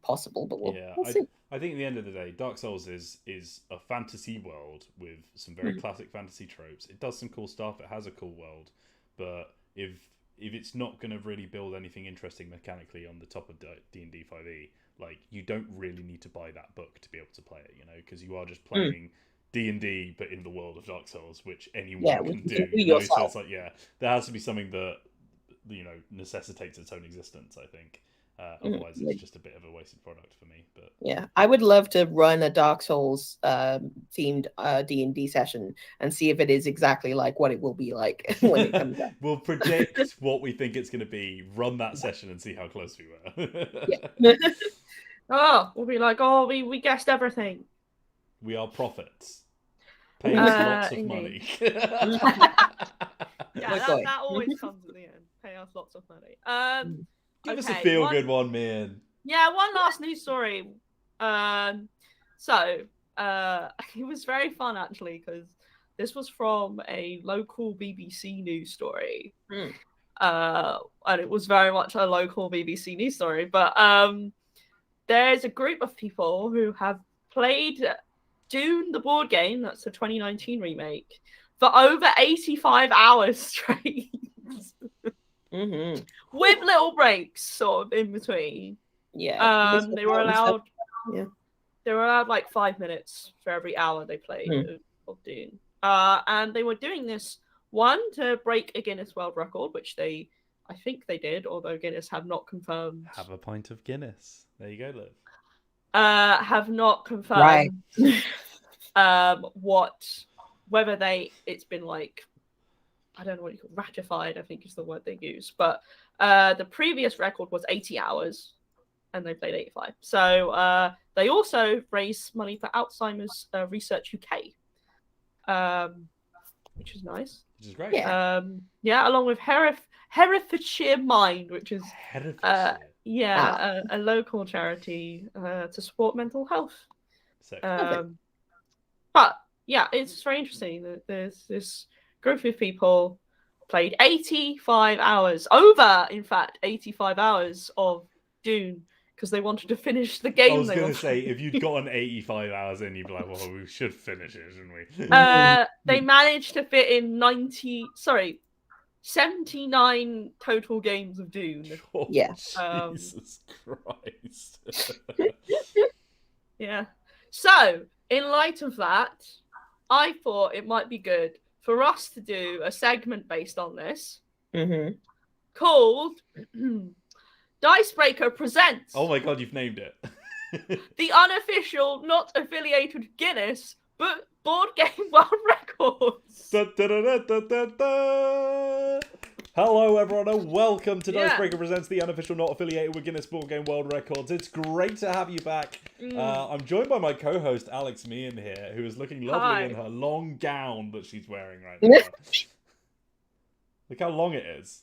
possible. But we'll see. I think at the end of the day, Dark Souls is a fantasy world with some very classic fantasy tropes. It does some cool stuff. It has a cool world, but if it's not going to really build anything interesting mechanically on the top of D&D 5e, like, you don't really need to buy that book to be able to play it, because you are just playing D&D, but in the world of Dark Souls, which anyone can do. So it's like, there has to be something that necessitates its own existence, I think. Otherwise, it's just a bit of a wasted product for me. But I would love to run a Dark Souls themed D&D session and see if it is exactly like what it will be like when it comes out. We'll predict what we think it's going to be, run that session, and see how close we were. We'll be like, we guessed everything. We are prophets. Pay us lots of money. That always comes at the end. Pay us lots of money. Give us a Okay, feel-good one, man. Yeah, one last news story. So it was very fun actually because this was from a local BBC news story. And it was very much a local BBC news story. But there's a group of people who have played Dune, the board game, that's the 2019 remake, for over 85 hours straight. With little breaks sort of in between. Yeah. They were allowed Yeah. They were allowed like 5 minutes for every hour they played of Dune. And they were doing this one to break a Guinness World Record, which I think they did, although Guinness have not confirmed. Have a pint of Guinness. There you go, Liv. Have not confirmed whether it's been like, I don't know what you call ratified, I think is the word they use. But the previous record was 80 hours and they played 85. So they also raised money for Alzheimer's Research UK, which is nice. Which is great. Yeah. Along with Herefordshire Mind, which is Herefordshire. a local charity to support mental health. So, but yeah, it's very interesting that there's this group of people played 85 hours, in fact, 85 hours of Dune because they wanted to finish the game. I was going to say, if you'd gotten 85 hours in, you'd be like, well, we should finish it, shouldn't we? They managed to fit in 79 total games of Dune. Oh, Yeah. Jesus Christ. Yeah. So, in light of that, I thought it might be good for us to do a segment based on this called Dicebreaker Presents. Oh my god, you've named it. The unofficial, not affiliated with Guinness, but board game world records. Da, da, da, da, da, da, da. Hello, everyone, and welcome to Dicebreaker Presents, the unofficial, not affiliated with Guinness Board Game World Records. It's great to have you back. I'm joined by my co-host, Alex Meehan here, who is looking lovely in her long gown that she's wearing right now. Look how long it is.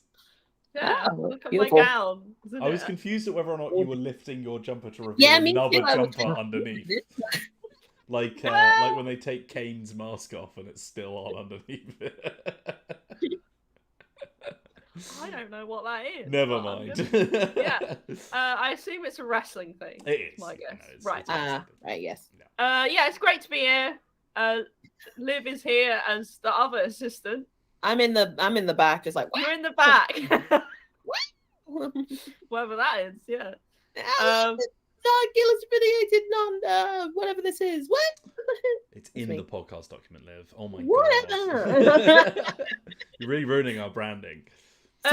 Yeah, look at beautiful. my gown. I was confused at whether or not you were lifting your jumper to reveal another jumper underneath. Like when they take Kane's mask off and it's still on underneath it. I don't know what that is. Never mind. I assume it's a wrestling thing. It is. My guess. It's right. Right, yes. It's great to be here. Liv is here as the other assistant. I'm in the back, just like what? You're in the back. What? Whatever that is, yeah. Gillis affiliated whatever this is. What? It's in the podcast document, Liv. Oh my Whatever. god. You're really ruining our branding. So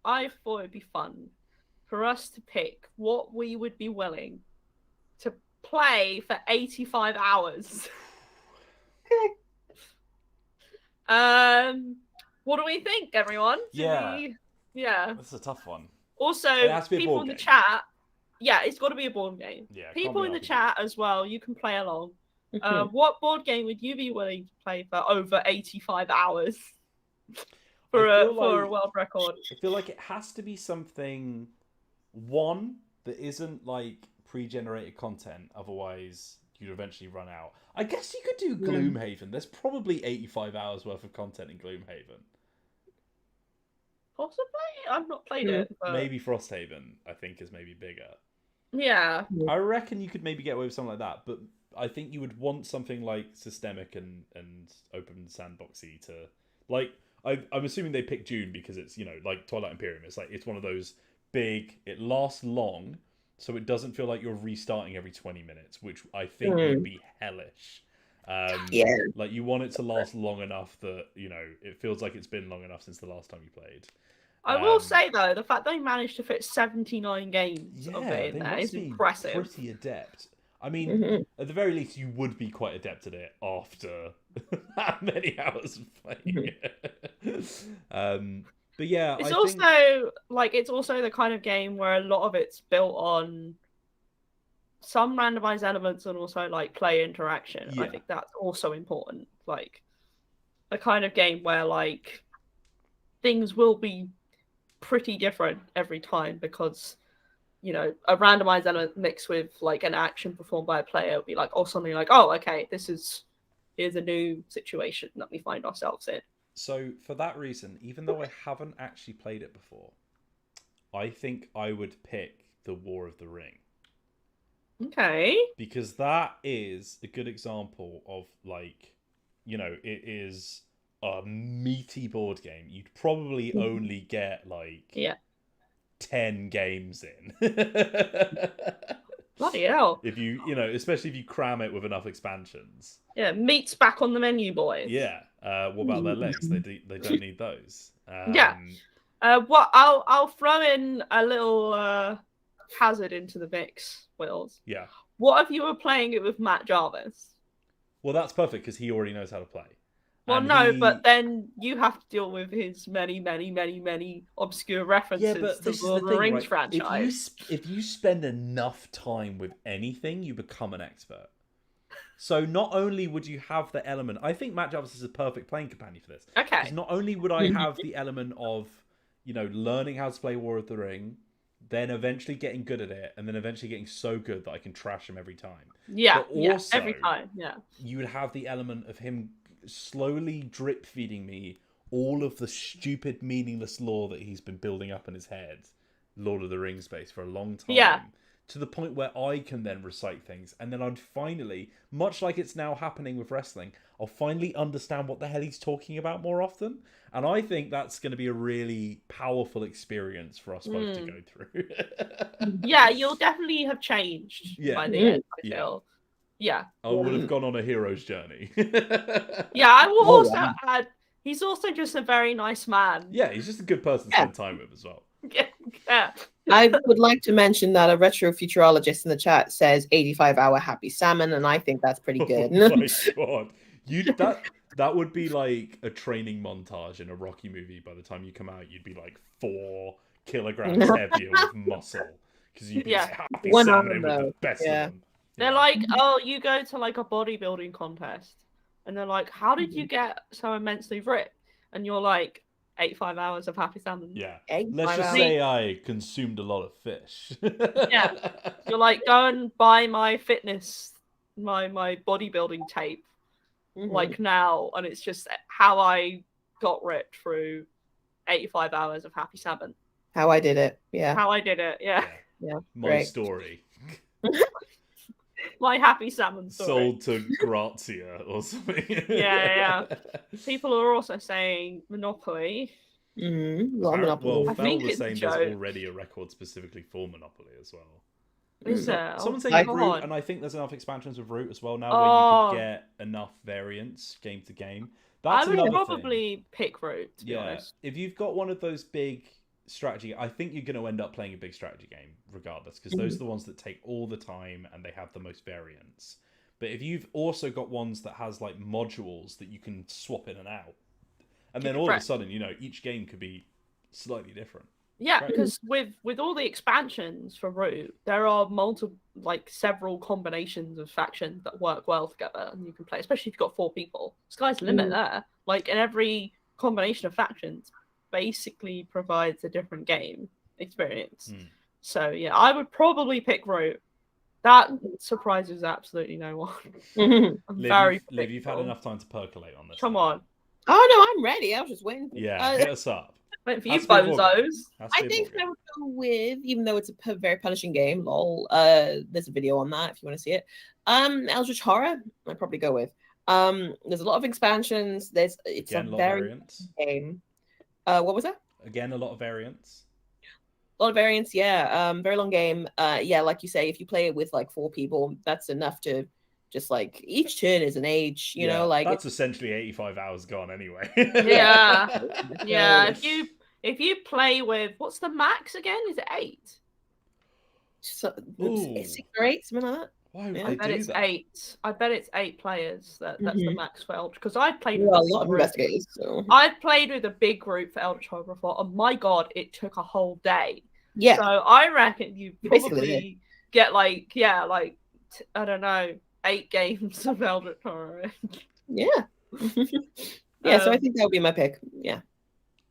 I thought it'd be fun for us to pick what we would be willing to play for 85 hours. Okay. What do we think, everyone? Yeah. That's a tough one. Also, It has to be a people board in the game. chat. Yeah, it's got to be a board game. Yeah, it can't People be in the RPG. chat as well, you can play along. What board game would you be willing to play for over 85 hours for a world record? I feel like it has to be something, one, that isn't like pre-generated content, otherwise you'd eventually run out. I guess you could do Gloomhaven. There's probably 85 hours worth of content in Gloomhaven. Possibly? I've not played it. But... Maybe Frosthaven, I think, is maybe bigger. Yeah. I reckon you could maybe get away with something like that, but I think you would want something like systemic and open sandboxy to... Like, I'm assuming they picked Dune because it's, like Twilight Imperium. It's like, it's one of those big... It lasts long, so it doesn't feel like you're restarting every 20 minutes, which I think would be hellish. Like, you want it to last long enough that, it feels like it's been long enough since the last time you played. I will say, though, the fact they managed to fit 79 games of it in there is impressive. Pretty adept. I mean, at the very least, you would be quite adept at it after that many hours of playing it. But yeah, it's think... also the kind of game where a lot of it's built on some randomized elements and also like play interaction. Yeah. I think that's also important. Like a kind of game where like things will be pretty different every time because, you know, a randomized element mixed with like an action performed by a player would be like, oh, something like, oh, okay, here's a new situation that we find ourselves in. So for that reason, even though I haven't actually played it before, I think I would pick the War of the Ring. Okay. Because that is a good example of, like, you know, it is a meaty board game. You'd probably only get like 10 games in. Bloody hell. If you know, especially if you cram it with enough expansions. Yeah, meat's back on the menu, boys. Yeah. What about their legs? They don't need those. Yeah. What I'll throw in a little hazard into the mix, Wills. Yeah. What if you were playing it with Matt Jarvis? Well, that's perfect because he already knows how to play. Well, And no, he- but then you have to deal with his many obscure references Yeah, but to this the is Lord the of the thing, Rings right? franchise. If you spend enough time with anything, you become an expert. So not only would you have the element, I think Matt Jarvis is a perfect playing companion for this. Okay. 'Cause not only would I have the element of, you know, learning how to play War of the Ring, then eventually getting good at it, and then eventually getting so good that I can trash him every time. Yeah, But yeah, also- every time, yeah. You would have the element of him slowly drip feeding me all of the stupid, meaningless lore that he's been building up in his head, Lord of the Rings space, for a long time. Yeah. To the point where I can then recite things, and then I'd finally, much like it's now happening with wrestling, I'll finally understand what the hell he's talking about more often. And I think that's going to be a really powerful experience for us both to go through. Yeah, you'll definitely have changed by the end, I Yeah. feel. Yeah. I would have gone on a hero's journey. Yeah, I will also add, he's also just a very nice man. Yeah, he's just a good person to spend time with as well. Yeah. I would like to mention that a retro futurologist in the chat says 85-hour happy salmon, and I think that's pretty good. Oh my god. That would be like a training montage in a Rocky movie. By the time you come out, you'd be like 4 kilograms heavier with muscle. Because you'd be happy One salmon arm, with the though. best Yeah. of them. They're like, oh, you go to like a bodybuilding contest, and they're like, how did you get so immensely ripped? And you're like, 85 hours of happy salmon. Yeah. 85 Let's just hours. say I consumed a lot of fish. Yeah. You're like, go and buy my fitness, my bodybuilding tape, like now, and it's just how I got ripped through 85 hours of happy salmon. How I did it. Yeah. How I did it, yeah. My Great. story. My happy salmon story. Sold to Grazia or something. Yeah. People are also saying Monopoly. Well, I Bell think was it's a saying joke. there's already a record specifically for Monopoly as well. Is there? Someone's Oh, saying God. Root, and I think there's enough expansions with Root as well now where you could get enough variants game to game. That's I would another probably thing. pick Root, to be honest. If you've got one of those big strategy, I think you're going to end up playing a big strategy game regardless, because those are the ones that take all the time and they have the most variants. But if you've also got ones that has like modules that you can swap in and out, and then all of a sudden, you know, each game could be slightly different. Yeah, Right. because with all the expansions for Root, there are several combinations of factions that work well together, and you can play, especially if you've got 4 people. Sky's the limit there. Like, and every combination of factions basically provides a different game experience. So yeah, I would probably pick Root. That surprises absolutely no one. I'm very Liv, you've had predictable. enough time to percolate on this. Come now. on. Oh no, I'm ready. I was just waiting. Yeah, hit us up. Wait for you, Has to be a board game. bozos. Has to I be a think board I game. would go with, even though it's a very punishing game, lol. There's a video on that if you want to see it. Eldritch Horror, I'd probably go with. There's a lot of expansions. It's Again, a a lot of very variants. game. What was that? Again, a lot of variants. A lot of variants, yeah. Very long game. Yeah, like you say, if you play it with like 4 people, that's enough to just like each turn is an age, you know, like that's essentially 85 hours gone anyway. Yeah. Yeah. If you play with, what's the max again? Is it 8? so, Ooh. 6 or 8, something like that. Why would Yeah. I they bet do it's that? 8. I bet it's 8 players. That's the max for Eldritch. Because I've played with Well, a a big lot of group. investigators. So I've played with a big group for Eldritch Horror before, and my god, it took a whole day. yeah, So I reckon you Basically, probably get I don't know, 8 games of Eldritch Horror. yeah, yeah. So I Um, think that would be my pick. Yeah.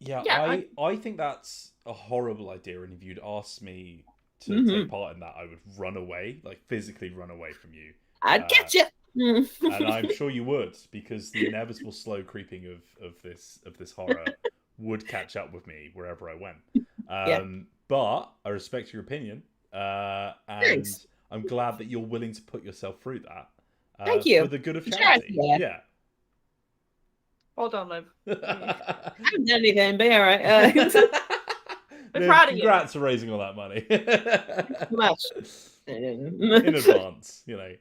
I think that's a horrible idea, and if you'd asked me to take part in that, I would run away, like physically run away from you. I'd get you. And I'm sure you would, because the inevitable slow creeping of this horror would catch up with me wherever I went. But I respect your opinion, and Thanks. I'm glad that you're willing to put yourself through that. Thank you. For the good of charity. Yeah. Hold on, Liv. I haven't done anything, but all right. I'm proud of you. Congrats for raising all that money. Much. In advance, you know.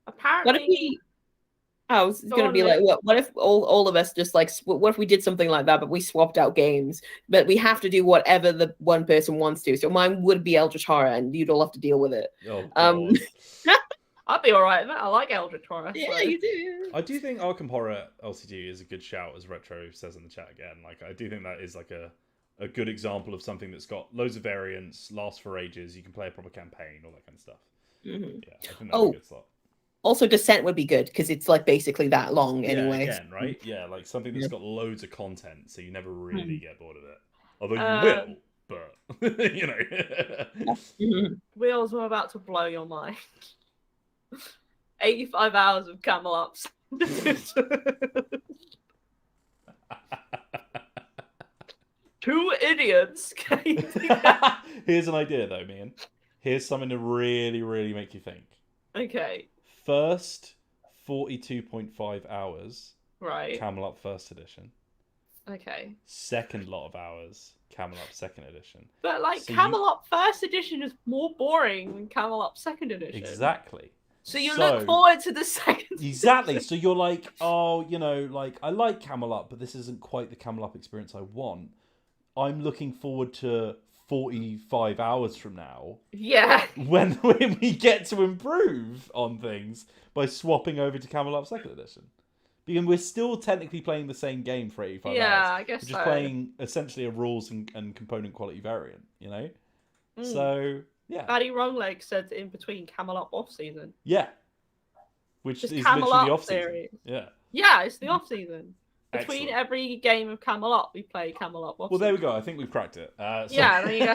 Apparently. What if we? I was going to be like, what if all of us just like, what if we did something like that, but we swapped out games, but we have to do whatever the one person wants to. So mine would be Eldritch Horror, and you'd all have to deal with it. Oh, I'd be all right with that. I like Eldritch Horror. Yeah, you do. I do think Arkham Horror LCG is a good shout, as Retro says in the chat again. Like, I do think that is like a good example of something that's got loads of variants, lasts for ages, you can play a proper campaign, all that kind of stuff. Mm-hmm. Yeah, I think that's a good slot. Also, Descent would be good because it's like basically that long anyway. Again, right? Yeah, like something that's got loads of content, so you never really get bored of it. Although you will, but you know. Wheels are about to blow your mind. 85 hours of Camel Ups. Two idiots. Here's an idea though, man. Here's something to really, really make you think. Okay. First 42.5 hours. Right. Camel Up First Edition. Okay. Second lot of hours. Camel Up Second Edition. But like so Camel Up First Edition is more boring than Camel Up Second Edition. Exactly. So you look forward to the second. Exactly. So you're like, oh, you know, like I like Camel Up, but this isn't quite the Camel Up experience I want. I'm looking forward to 45 hours from now. Yeah. When we get to improve on things by swapping over to Camel Up Second Edition. Because we're still technically playing the same game for 85 hours. Yeah, I guess we're just playing essentially a rules and component quality variant, you know? So, yeah. Addy Wrongleg said in between Camel Up off season. Yeah. Which just is Camel literally Up the off season. series. Yeah. Yeah, it's the off season. Between Excellent. every game of Camel Up, we play Camel Up off Well, season. there we go. I think we've cracked it. Yeah, there you go.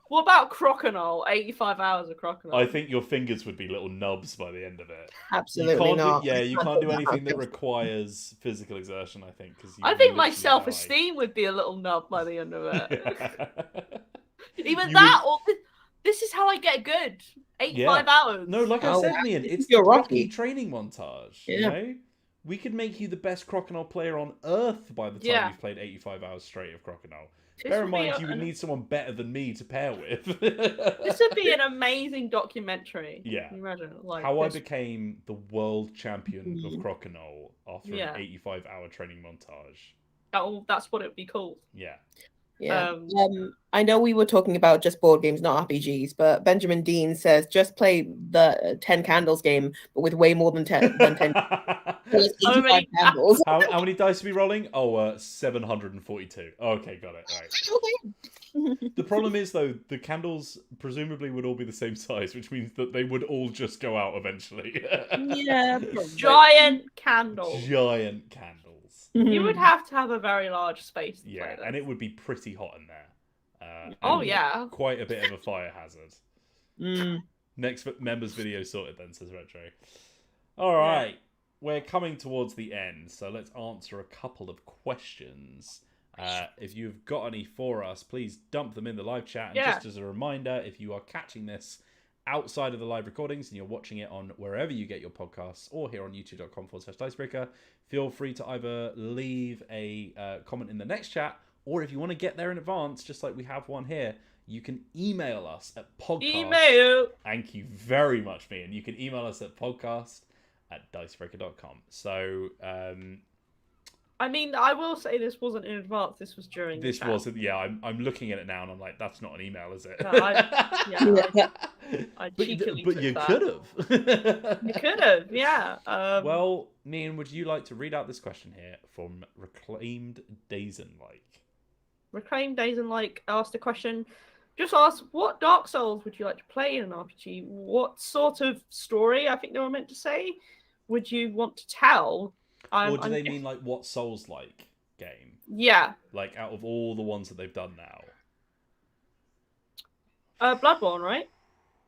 What about Crokinole? 85 hours of Crokinole. I think your fingers would be little nubs by the end of it. Absolutely not. You can't do anything that requires physical exertion, I think. I think my self-esteem would be a little nub by the end of it. Even this is how I get good. 85 hours. No, like I said, Meehan, it's your the Rocky Rocky training montage. Yeah. You know? We could make you the best Crokinole player on Earth by the time you've played 85 hours straight of Crokinole. Bear in mind, you would need someone better than me to pair with. This would be an amazing documentary. Yeah. Can you imagine? Like how I became the world champion of Crokinole after an 85-hour training montage. Oh, that's what it would be called. Yeah. Yeah. I know we were talking about just board games, not RPGs, but Benjamin Dean says just play the 10 Candles game, but with way more than 10. So many candles. How many dice are we rolling? 742. Okay, got it. Right. The problem is, though, the candles presumably would all be the same size, which means that they would all just go out eventually. Yeah. Giant candles. Giant candles. You would have to have a very large space to play this. And it would be pretty hot in there. Yeah. Quite a bit of a fire hazard. Next member's video sorted then, says Retro. All right. We're coming towards the end, so let's answer a couple of questions. If you've got any for us, please dump them in the live chat. And just as a reminder, if you are catching this outside of the live recordings and you're watching it on wherever you get your podcasts or here on youtube.com/Dicebreaker, feel free to either leave a comment in the next chat, or if you want to get there in advance, just like we have one here, you can email us at podcast. Email. Thank you very much, Meehan. You can email us at podcast@dicebreaker.com. So, I mean, I will say this wasn't in advance. This was during. This wasn't. Yeah, I'm looking at it now, and I'm like, that's not an email, is it? No, I cheekily but you that. could have. You could have, yeah. Well, Meehan, would you like to read out this question here from Reclaimed Dazen-like? Reclaimed Dazen-like asked a question. Just asked, what Dark Souls would you like to play in an RPG? What sort of story, I think they were meant to say, would you want to tell? Or do they mean like what Souls like? game. Yeah. Like, out of all the ones that they've done now. Bloodborne, right?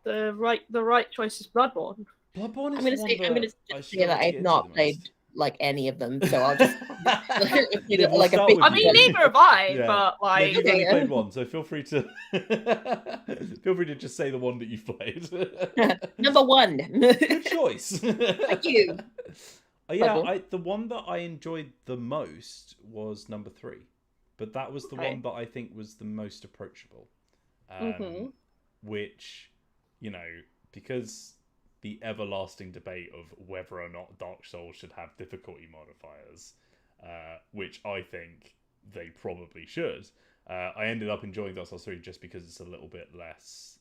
The right choice is Bloodborne. Bloodborne is I'm gonna the one say that I'm gonna I just say that struggled to I've get into not the played most. like any of them, so I'll just Liv, we'll like a start big. with I mean, you. neither have I, Yeah. but Liv, like, you've only Okay. played one, so feel free to just say the one that you've played. Number 1. Good choice. Thank you. Yeah, Bloodborne. the one that I enjoyed the most was number 3, but that was the Okay. one that I think was the most approachable. Mhm. Which, you know, because the everlasting debate of whether or not Dark Souls should have difficulty modifiers, which I think they probably should. I ended up enjoying Dark Souls 3 just because it's a little bit less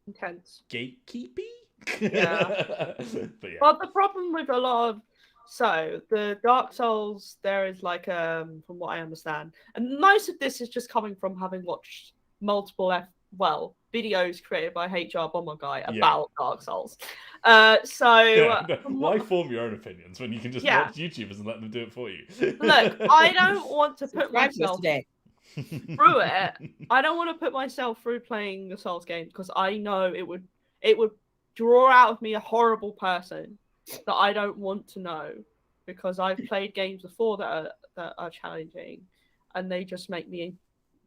intense. gatekeepy. Yeah. But yeah. But the problem with a lot of the Dark Souls, there is like from what I understand, and most of this is just coming from having watched multiple videos created by HR Bomber Guy about Dark Souls. Why form your own opinions when you can just watch YouTubers and let them do it for you? Look, I don't want to put Subscribe to us myself today. through it. I don't want to put myself through playing the Souls game because I know it would draw out of me a horrible person that I don't want to know, because I've played games before that are challenging and they just make me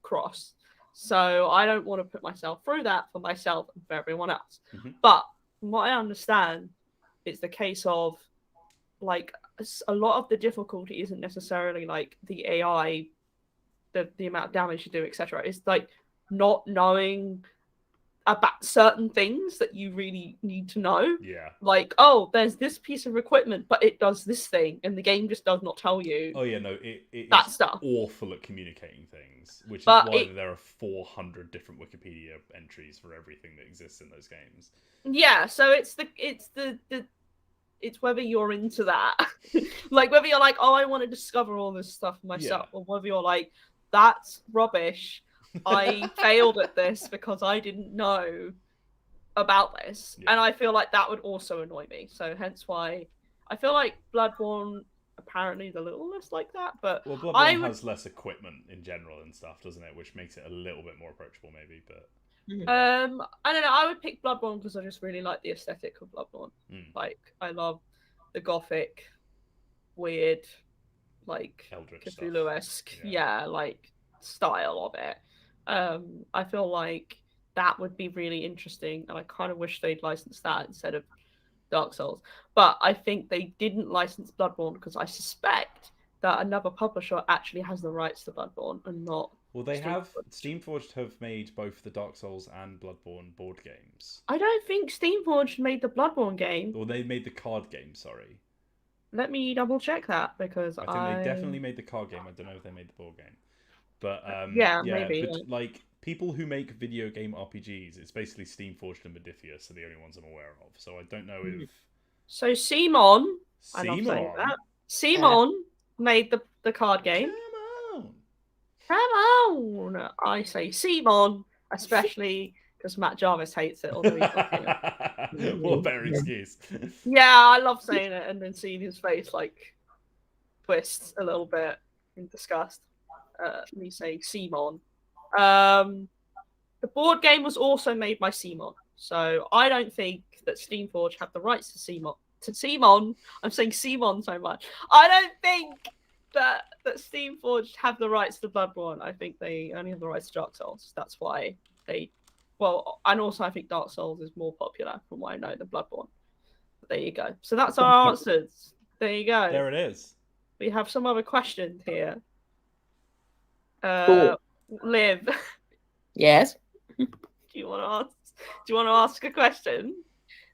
cross. So I don't want to put myself through that for myself and for everyone else. Mhm. But from what I understand, it's the case of like a lot of the difficulty isn't necessarily like the AI, the amount of damage you do, etc. It's like not knowing about certain things that you really need to know. Yeah. Like, oh, there's this piece of equipment, but it does this thing, and the game just does not tell you. Oh yeah, no, it that is stuff. awful at communicating things, which is But why there are 400 different Wikipedia entries for everything that exists in those games. Yeah, so it's whether you're into that, like whether you're like, oh, I want to discover all this stuff myself, or whether you're like, that's rubbish. I failed at this because I didn't know about this, and I feel like that would also annoy me. So hence why I feel like Bloodborne apparently is a little less like that. But well, Bloodborne has less equipment in general and stuff, doesn't it? Which makes it a little bit more approachable, maybe. But I don't know. I would pick Bloodborne because I just really like the aesthetic of Bloodborne. Like, I love the gothic, weird, like Eldritch Cthulhu-esque, stuff. like style of it. I feel like that would be really interesting, and I kind of wish they'd licensed that instead of Dark Souls. But I think they didn't license Bloodborne because I suspect that another publisher actually has the rights to Bloodborne and not. Well, they have. Steamforged have made both the Dark Souls and Bloodborne board games. I don't think Steamforged made the Bloodborne game. Or they made the card game, sorry. Let me double check that, because I think they definitely made the card game. I don't know if they made the board game. But maybe. But, like, people who make video game RPGs, it's basically Steamforged and Modiphius are the only ones I'm aware of. So I don't know if. So Simon made the card game. Come on! I say Simon, especially because Matt Jarvis hates it. Although he's what a better excuse. Yeah, I love saying it and then seeing his face like twist a little bit in disgust. Me saying Simon. The board game was also made by Simon, so I don't think that Steamforged have the rights to Simon. I'm saying Simon so much. I don't think that Steamforged have the rights to Bloodborne. I think they only have the rights to Dark Souls. That's why they. Well, and also I think Dark Souls is more popular from what I know than Bloodborne. But there you go. So that's our answers. There you go. There it is. We have some other questions here. Cool. Liv. Yes. Do you want to ask a question?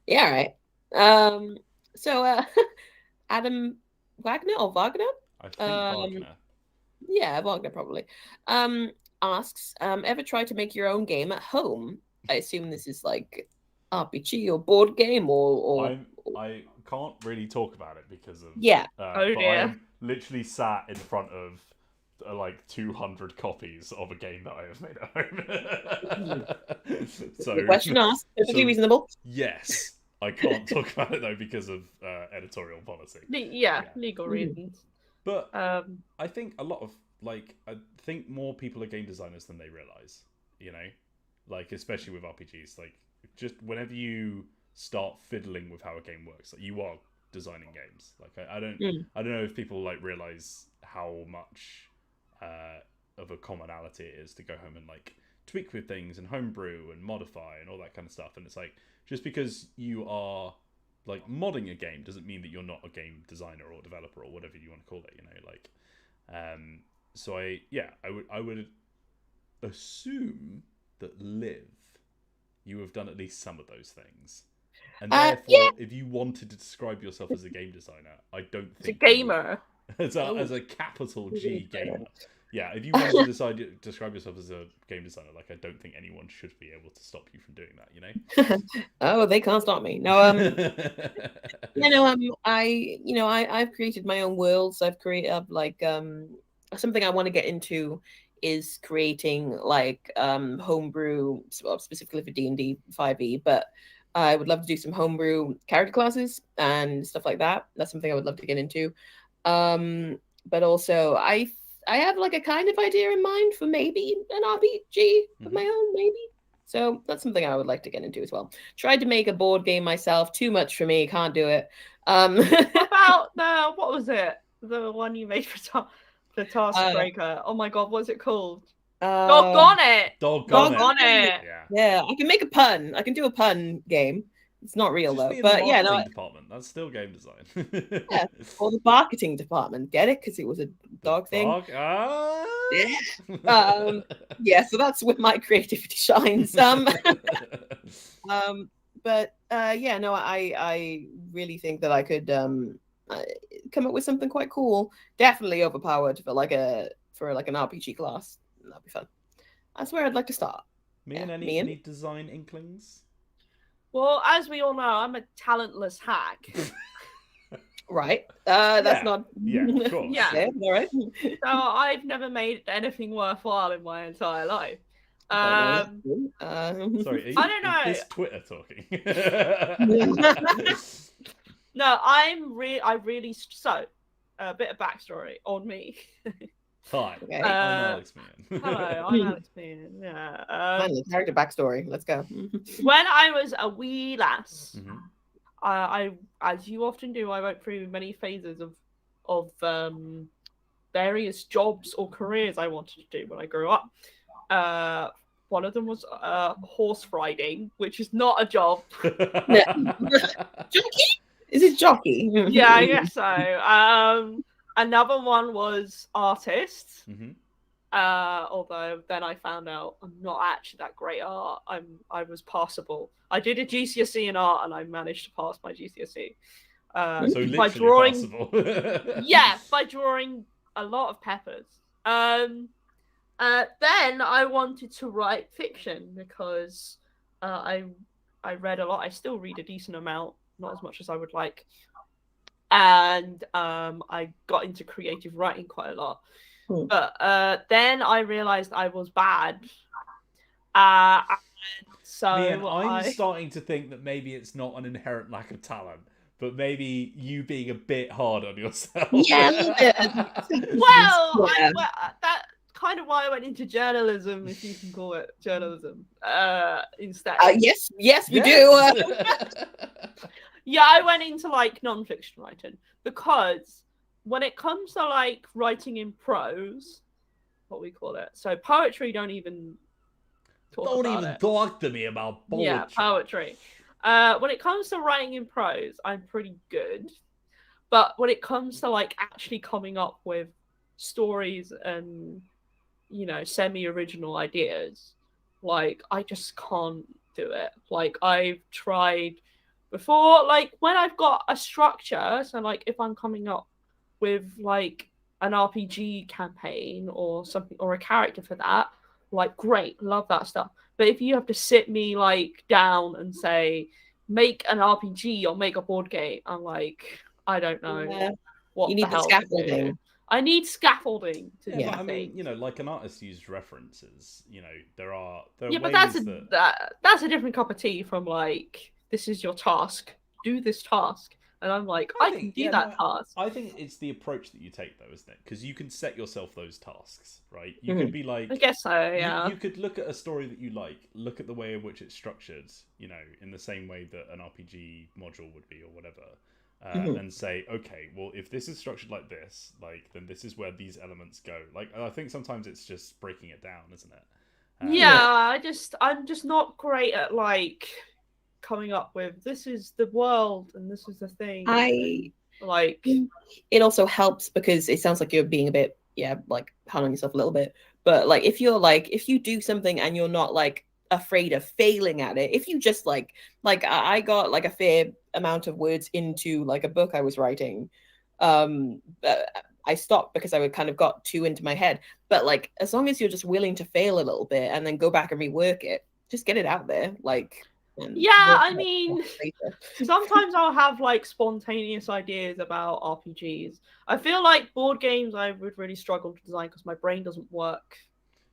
Yeah, right. So Adam Wagner or Wagner? I think Wagner. Yeah, Wagner probably. Asks, ever try to make your own game at home? I assume this is like RPG or board game or I can't really talk about it because of yeah. Oh dear. I'm literally sat in front of like 200 copies of a game that I have made at home. So the question asked, perfectly reasonable. Yes, I can't talk about it though because of editorial policy. Legal reasons. But I think a lot of I think more people are game designers than they realize. Especially with RPGs. Just whenever you start fiddling with how a game works, you are designing games. I don't know if people realize how much of a commonality it is to go home and tweak with things and homebrew and modify and all that kind of stuff. And it's just because you are modding a game doesn't mean that you're not a game designer or developer or whatever you want to call it. So I would assume that Liv, you have done at least some of those things. And therefore, if you wanted to describe yourself as a game designer, I don't think... As a gamer. As a capital G gamer. Yeah, if you wanted to describe yourself as a game designer, I don't think anyone should be able to stop you from doing that, Oh, they can't stop me. No, I've created my own worlds. I've created something I want to get into is creating homebrew, specifically for D&D 5e, but I would love to do some homebrew character classes and stuff like that. That's something I would love to get into. But also I have a kind of idea in mind for maybe an RPG of my own, maybe. So that's something I would like to get into as well. Tried to make a board game myself. Too much for me. Can't do it. What about what was it? The one you made for Taskbreaker. Oh my god, what's it called? Doggone it! Doggone it! Yeah, I can make a pun. I can do a pun game. It's not real though. But yeah, no. Department. That's still game design. Yeah, or the marketing department. Get it? Because it was a dog thing. Yeah. Yeah. So that's where my creativity shines. But yeah, no, I really think that I could come up with something quite cool. Definitely overpowered for an RPG class. That'd be fun. That's where I'd like to start. Any design inklings? Well, as we all know, I'm a talentless hack. Right. That's not. Yeah, of course. Yeah. All right. So I've never made anything worthwhile in my entire life. Sorry, I don't know. Is this Twitter talking? No, I really. So, a bit of backstory on me. Hi, Okay. I'm Alex Meehan. Hello, I'm Alex Meehan. Yeah. Finally, character backstory. Let's go. When I was a wee lass, Mhm. I, as you often do, I went through many phases of various jobs or careers I wanted to do when I grew up. One of them was horse riding, which is not a job. Jockey? Is it jockey? Yeah, I guess so. Another one was artist. Mhm. Although then I found out I'm not actually that great at art. I was passable. I did a GCSE in art and I managed to pass my GCSE. So literally by drawing, possible. yeah, by drawing a lot of peppers. Then I wanted to write fiction because I read a lot. I still read a decent amount, not as much as I would like. And I got into creative writing quite a lot. But then I realized I was bad. So I'm starting to think that maybe it's not an inherent lack of talent, but maybe you being a bit hard on yourself. Yeah, a little bit. Well, that's kind of why I went into journalism, if you can call it journalism, instead. Yes, we do. Yeah, I went into non-fiction writing because when it comes to writing in prose, what we call it, so poetry, don't even talk to me about poetry. Yeah, poetry. When it comes to writing in prose, I'm pretty good, but when it comes to actually coming up with stories and semi-original ideas, I just can't do it. I've tried before, when I've got a structure, so if I'm coming up with an RPG campaign or something, or a character for that, great, love that stuff. But if you have to sit me down and say make an RPG or make a board game, I'm I don't know what you need the scaffolding. I need scaffolding to do. But I mean, an artist used references. There are yeah, but ways that's a different cup of tea from this is your task, do this task. and I'm like, I can do that task. I think it's the approach that you take, though, isn't it? Because you can set yourself those tasks, right? You could be like, I guess so, yeah. You could look at a story that you like, look at the way in which it's structured, you know, in the same way that an RPG module would be, or whatever, and say, okay, well, if this is structured like this, like, then this is where these elements go. Like, I think sometimes it's just breaking it down, isn't it? I'm just not great at like coming up with this is the world and this is the thing. It also helps because it sounds like you're being a bit like hard on yourself a little bit, but like if you do something and you're not like afraid of failing at it, if you just like I got like a fair amount of words into like a book I was writing, I stopped because I kind of got too into my head. But like, as long as you're just willing to fail a little bit and then go back and rework it, just get it out there. Like, I mean, sometimes I'll have like spontaneous ideas about RPGs. I feel like board games I would really struggle to design because my brain doesn't work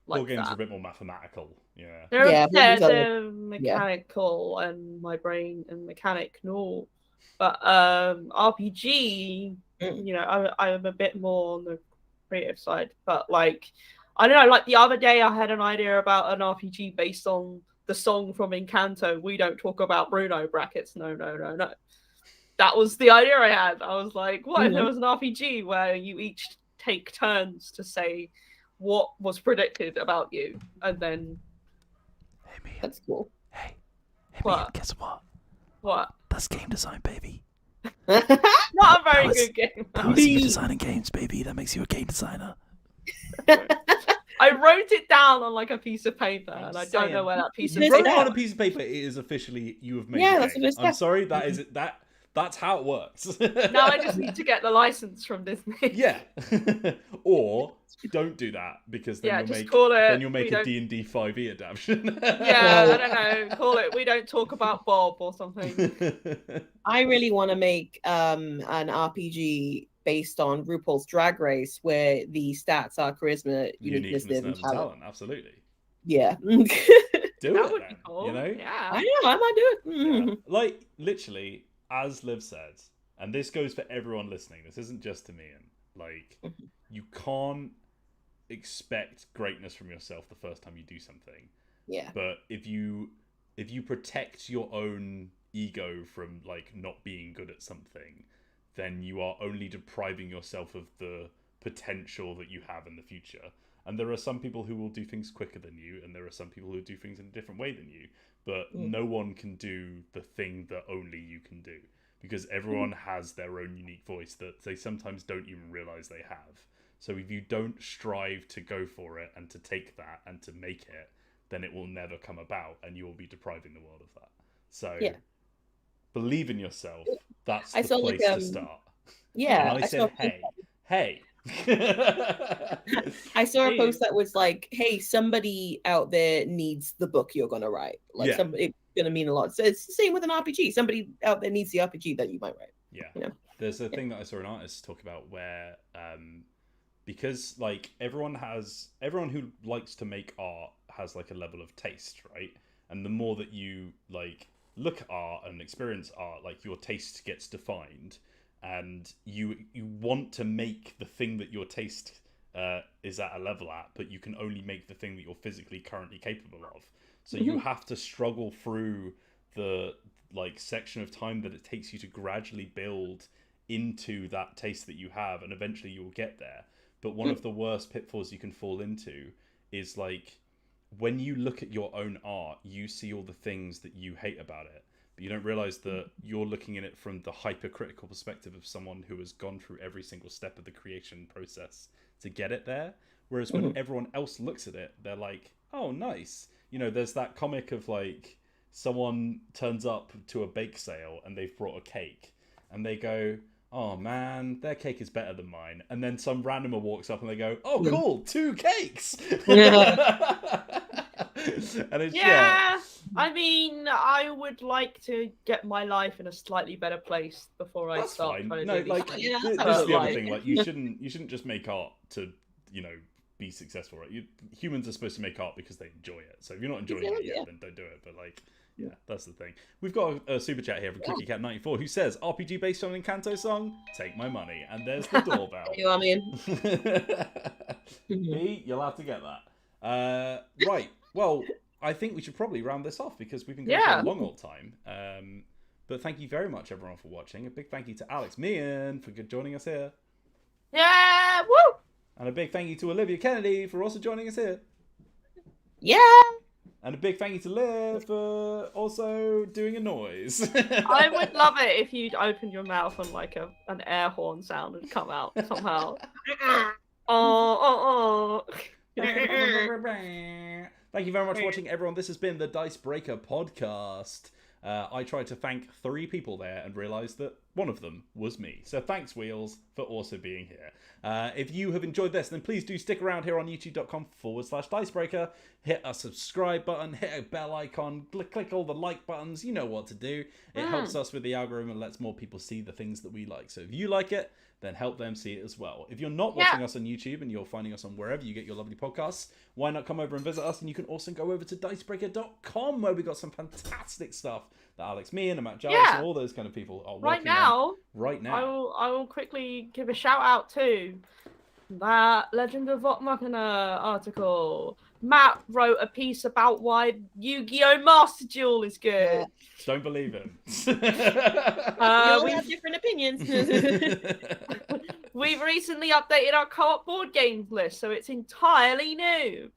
like board games that. are a bit more mathematical. Yeah. They're mechanical and my brain and mechanic no. But RPG, you know, I'm a bit more on the creative side. But like, I don't know, like the other day I had an idea about an RPG based on the song from Encanto, We Don't Talk About Bruno, brackets, no. That was the idea I had. I was like, what if there was an RPG where you each take turns to say what was predicted about you? And then... Hey, Meehan. That's cool. Hey, what? Meehan, guess what? What? That's game design, baby. Not a very good game. That was you designing games, baby. That makes you a game designer. I wrote it down on like a piece of paper, and I don't know where that piece of paper. You wrote it it on a piece of paper. It is officially you have made. That's what I'm sorry. That is it. That's how it works. Now I just need to get the license from Disney. Yeah. Or don't do that because then you'll make a D&D 5e adaptation. I don't know. Call it We Don't Talk About Bob or something. I really want to make an RPG based on RuPaul's Drag Race where the stats are charisma, uniqueness, and talent. Absolutely. Yeah. Do that would be cool. You know? Yeah. I know. I might do it. Yeah. Like literally, as Liv said, and this goes for everyone listening. This isn't just to Meehan. Like, you can't expect greatness from yourself the first time you do something. Yeah. But if you protect your own ego from like not being good at something, then you are only depriving yourself of the potential that you have in the future. And there are some people who will do things quicker than you, and there are some people who do things in a different way than you. But no one can do the thing that only you can do, because everyone has their own unique voice that they sometimes don't even realize they have. So if you don't strive to go for it and to take that and to make it, then it will never come about, and you will be depriving the world of that. So believe in yourself. That's the place to start. Yeah. And I said, hey. I saw a post that was like, hey, somebody out there needs the book you're gonna write. Like it's gonna mean a lot. So it's the same with an RPG. Somebody out there needs the RPG that you might write. Yeah. You know? There's a thing that I saw an artist talk about where because like everyone who likes to make art has like a level of taste, right? And the more that you like look at art and experience art, like your taste gets defined. And you want to make the thing that your taste is at a level at, but you can only make the thing that you're physically currently capable of. So you have to struggle through the like section of time that it takes you to gradually build into that taste that you have, and eventually you'll get there. But one of the worst pitfalls you can fall into is like when you look at your own art, you see all the things that you hate about it. You don't realize that you're looking at it from the hypercritical perspective of someone who has gone through every single step of the creation process to get it there. Whereas when everyone else looks at it, they're like, oh, nice. You know, there's that comic of like someone turns up to a bake sale and they've brought a cake and they go, oh man, their cake is better than mine. And then some randomer walks up and they go, oh, cool, 2 cakes. And it's, I mean, I would like to get my life in a slightly better place before I start trying to do like, this this is the other thing. Like, you shouldn't just make art to, you know, be successful, right? Humans are supposed to make art because they enjoy it. So if you're not enjoying it yet, then don't do it. But like, Yeah, that's the thing. We've got a super chat here from CookieCat94 who says, RPG based on an Encanto song? Take my money. And there's the doorbell. You know what I mean? Me, you'll have to get that. Right. Well, I think we should probably round this off because we've been going for a long old time. But thank you very much, everyone, for watching. A big thank you to Alex Meehan for joining us here. Yeah, woo! And a big thank you to Olivia Kennedy for also joining us here. Yeah. And a big thank you to Liv for also doing a noise. I would love it if you'd open your mouth and like an air horn sound would come out somehow. Oh. Thank you very much for watching, everyone. This has been the Dicebreaker Podcast. I tried to thank 3 people there and realised that one of them was me. So thanks, Wheels, for also being here. If you have enjoyed this, then please do stick around here on youtube.com/Dicebreaker. Hit a subscribe button, hit a bell icon, click all the like buttons. You know what to do. It helps us with the algorithm and lets more people see the things that we like. So if you like it, then help them see it as well. If you're not watching us on YouTube and you're finding us on wherever you get your lovely podcasts, why not come over and visit us? And you can also go over to Dicebreaker.com where we got some fantastic stuff that Alex Meehan and Matt Giles and all those kind of people are working on right now. I will quickly give a shout out to that Legend of Vox Machina article. Matt wrote a piece about why Yu-Gi-Oh! Master Duel is good. Don't believe him. We have different opinions. We've recently updated our co-op board games list, so it's entirely new.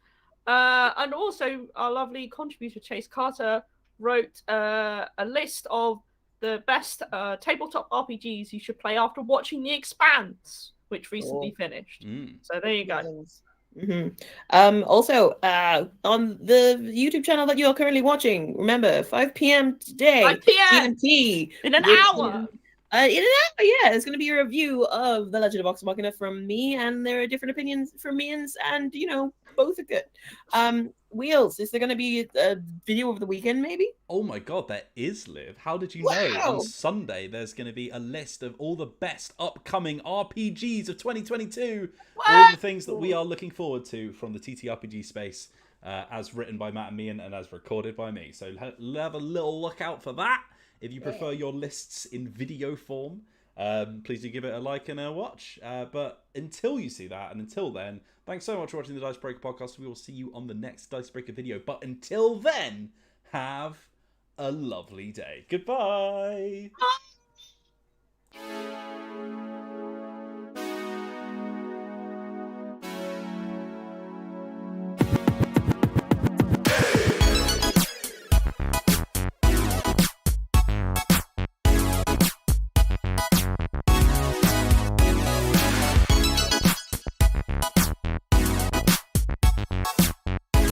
And also, our lovely contributor Chase Carter wrote a list of the best tabletop RPGs you should play after watching The Expanse, which recently finished. So there you go. Also, on the YouTube channel that you are currently watching, remember 5 p.m. today, 5 p.m. GMT, in an hour. It's going to be a review of The Legend of Vox Machina from me, and there are different opinions from Meehan's, and both are good. Wheels, is there going to be a video of the weekend, maybe? Oh my god, there is, Liv. How did you know? On Sunday, there's going to be a list of all the best upcoming RPGs of 2022. All the things that we are looking forward to from the TTRPG space, as written by Matt and Meehan and as recorded by me. So have a little look out for that. If you prefer your lists in video form, please do give it a like and a watch. But until you see that, and until then, thanks so much for watching the Dicebreaker Podcast. We will see you on the next Dicebreaker video. But until then, have a lovely day. Goodbye. Bye.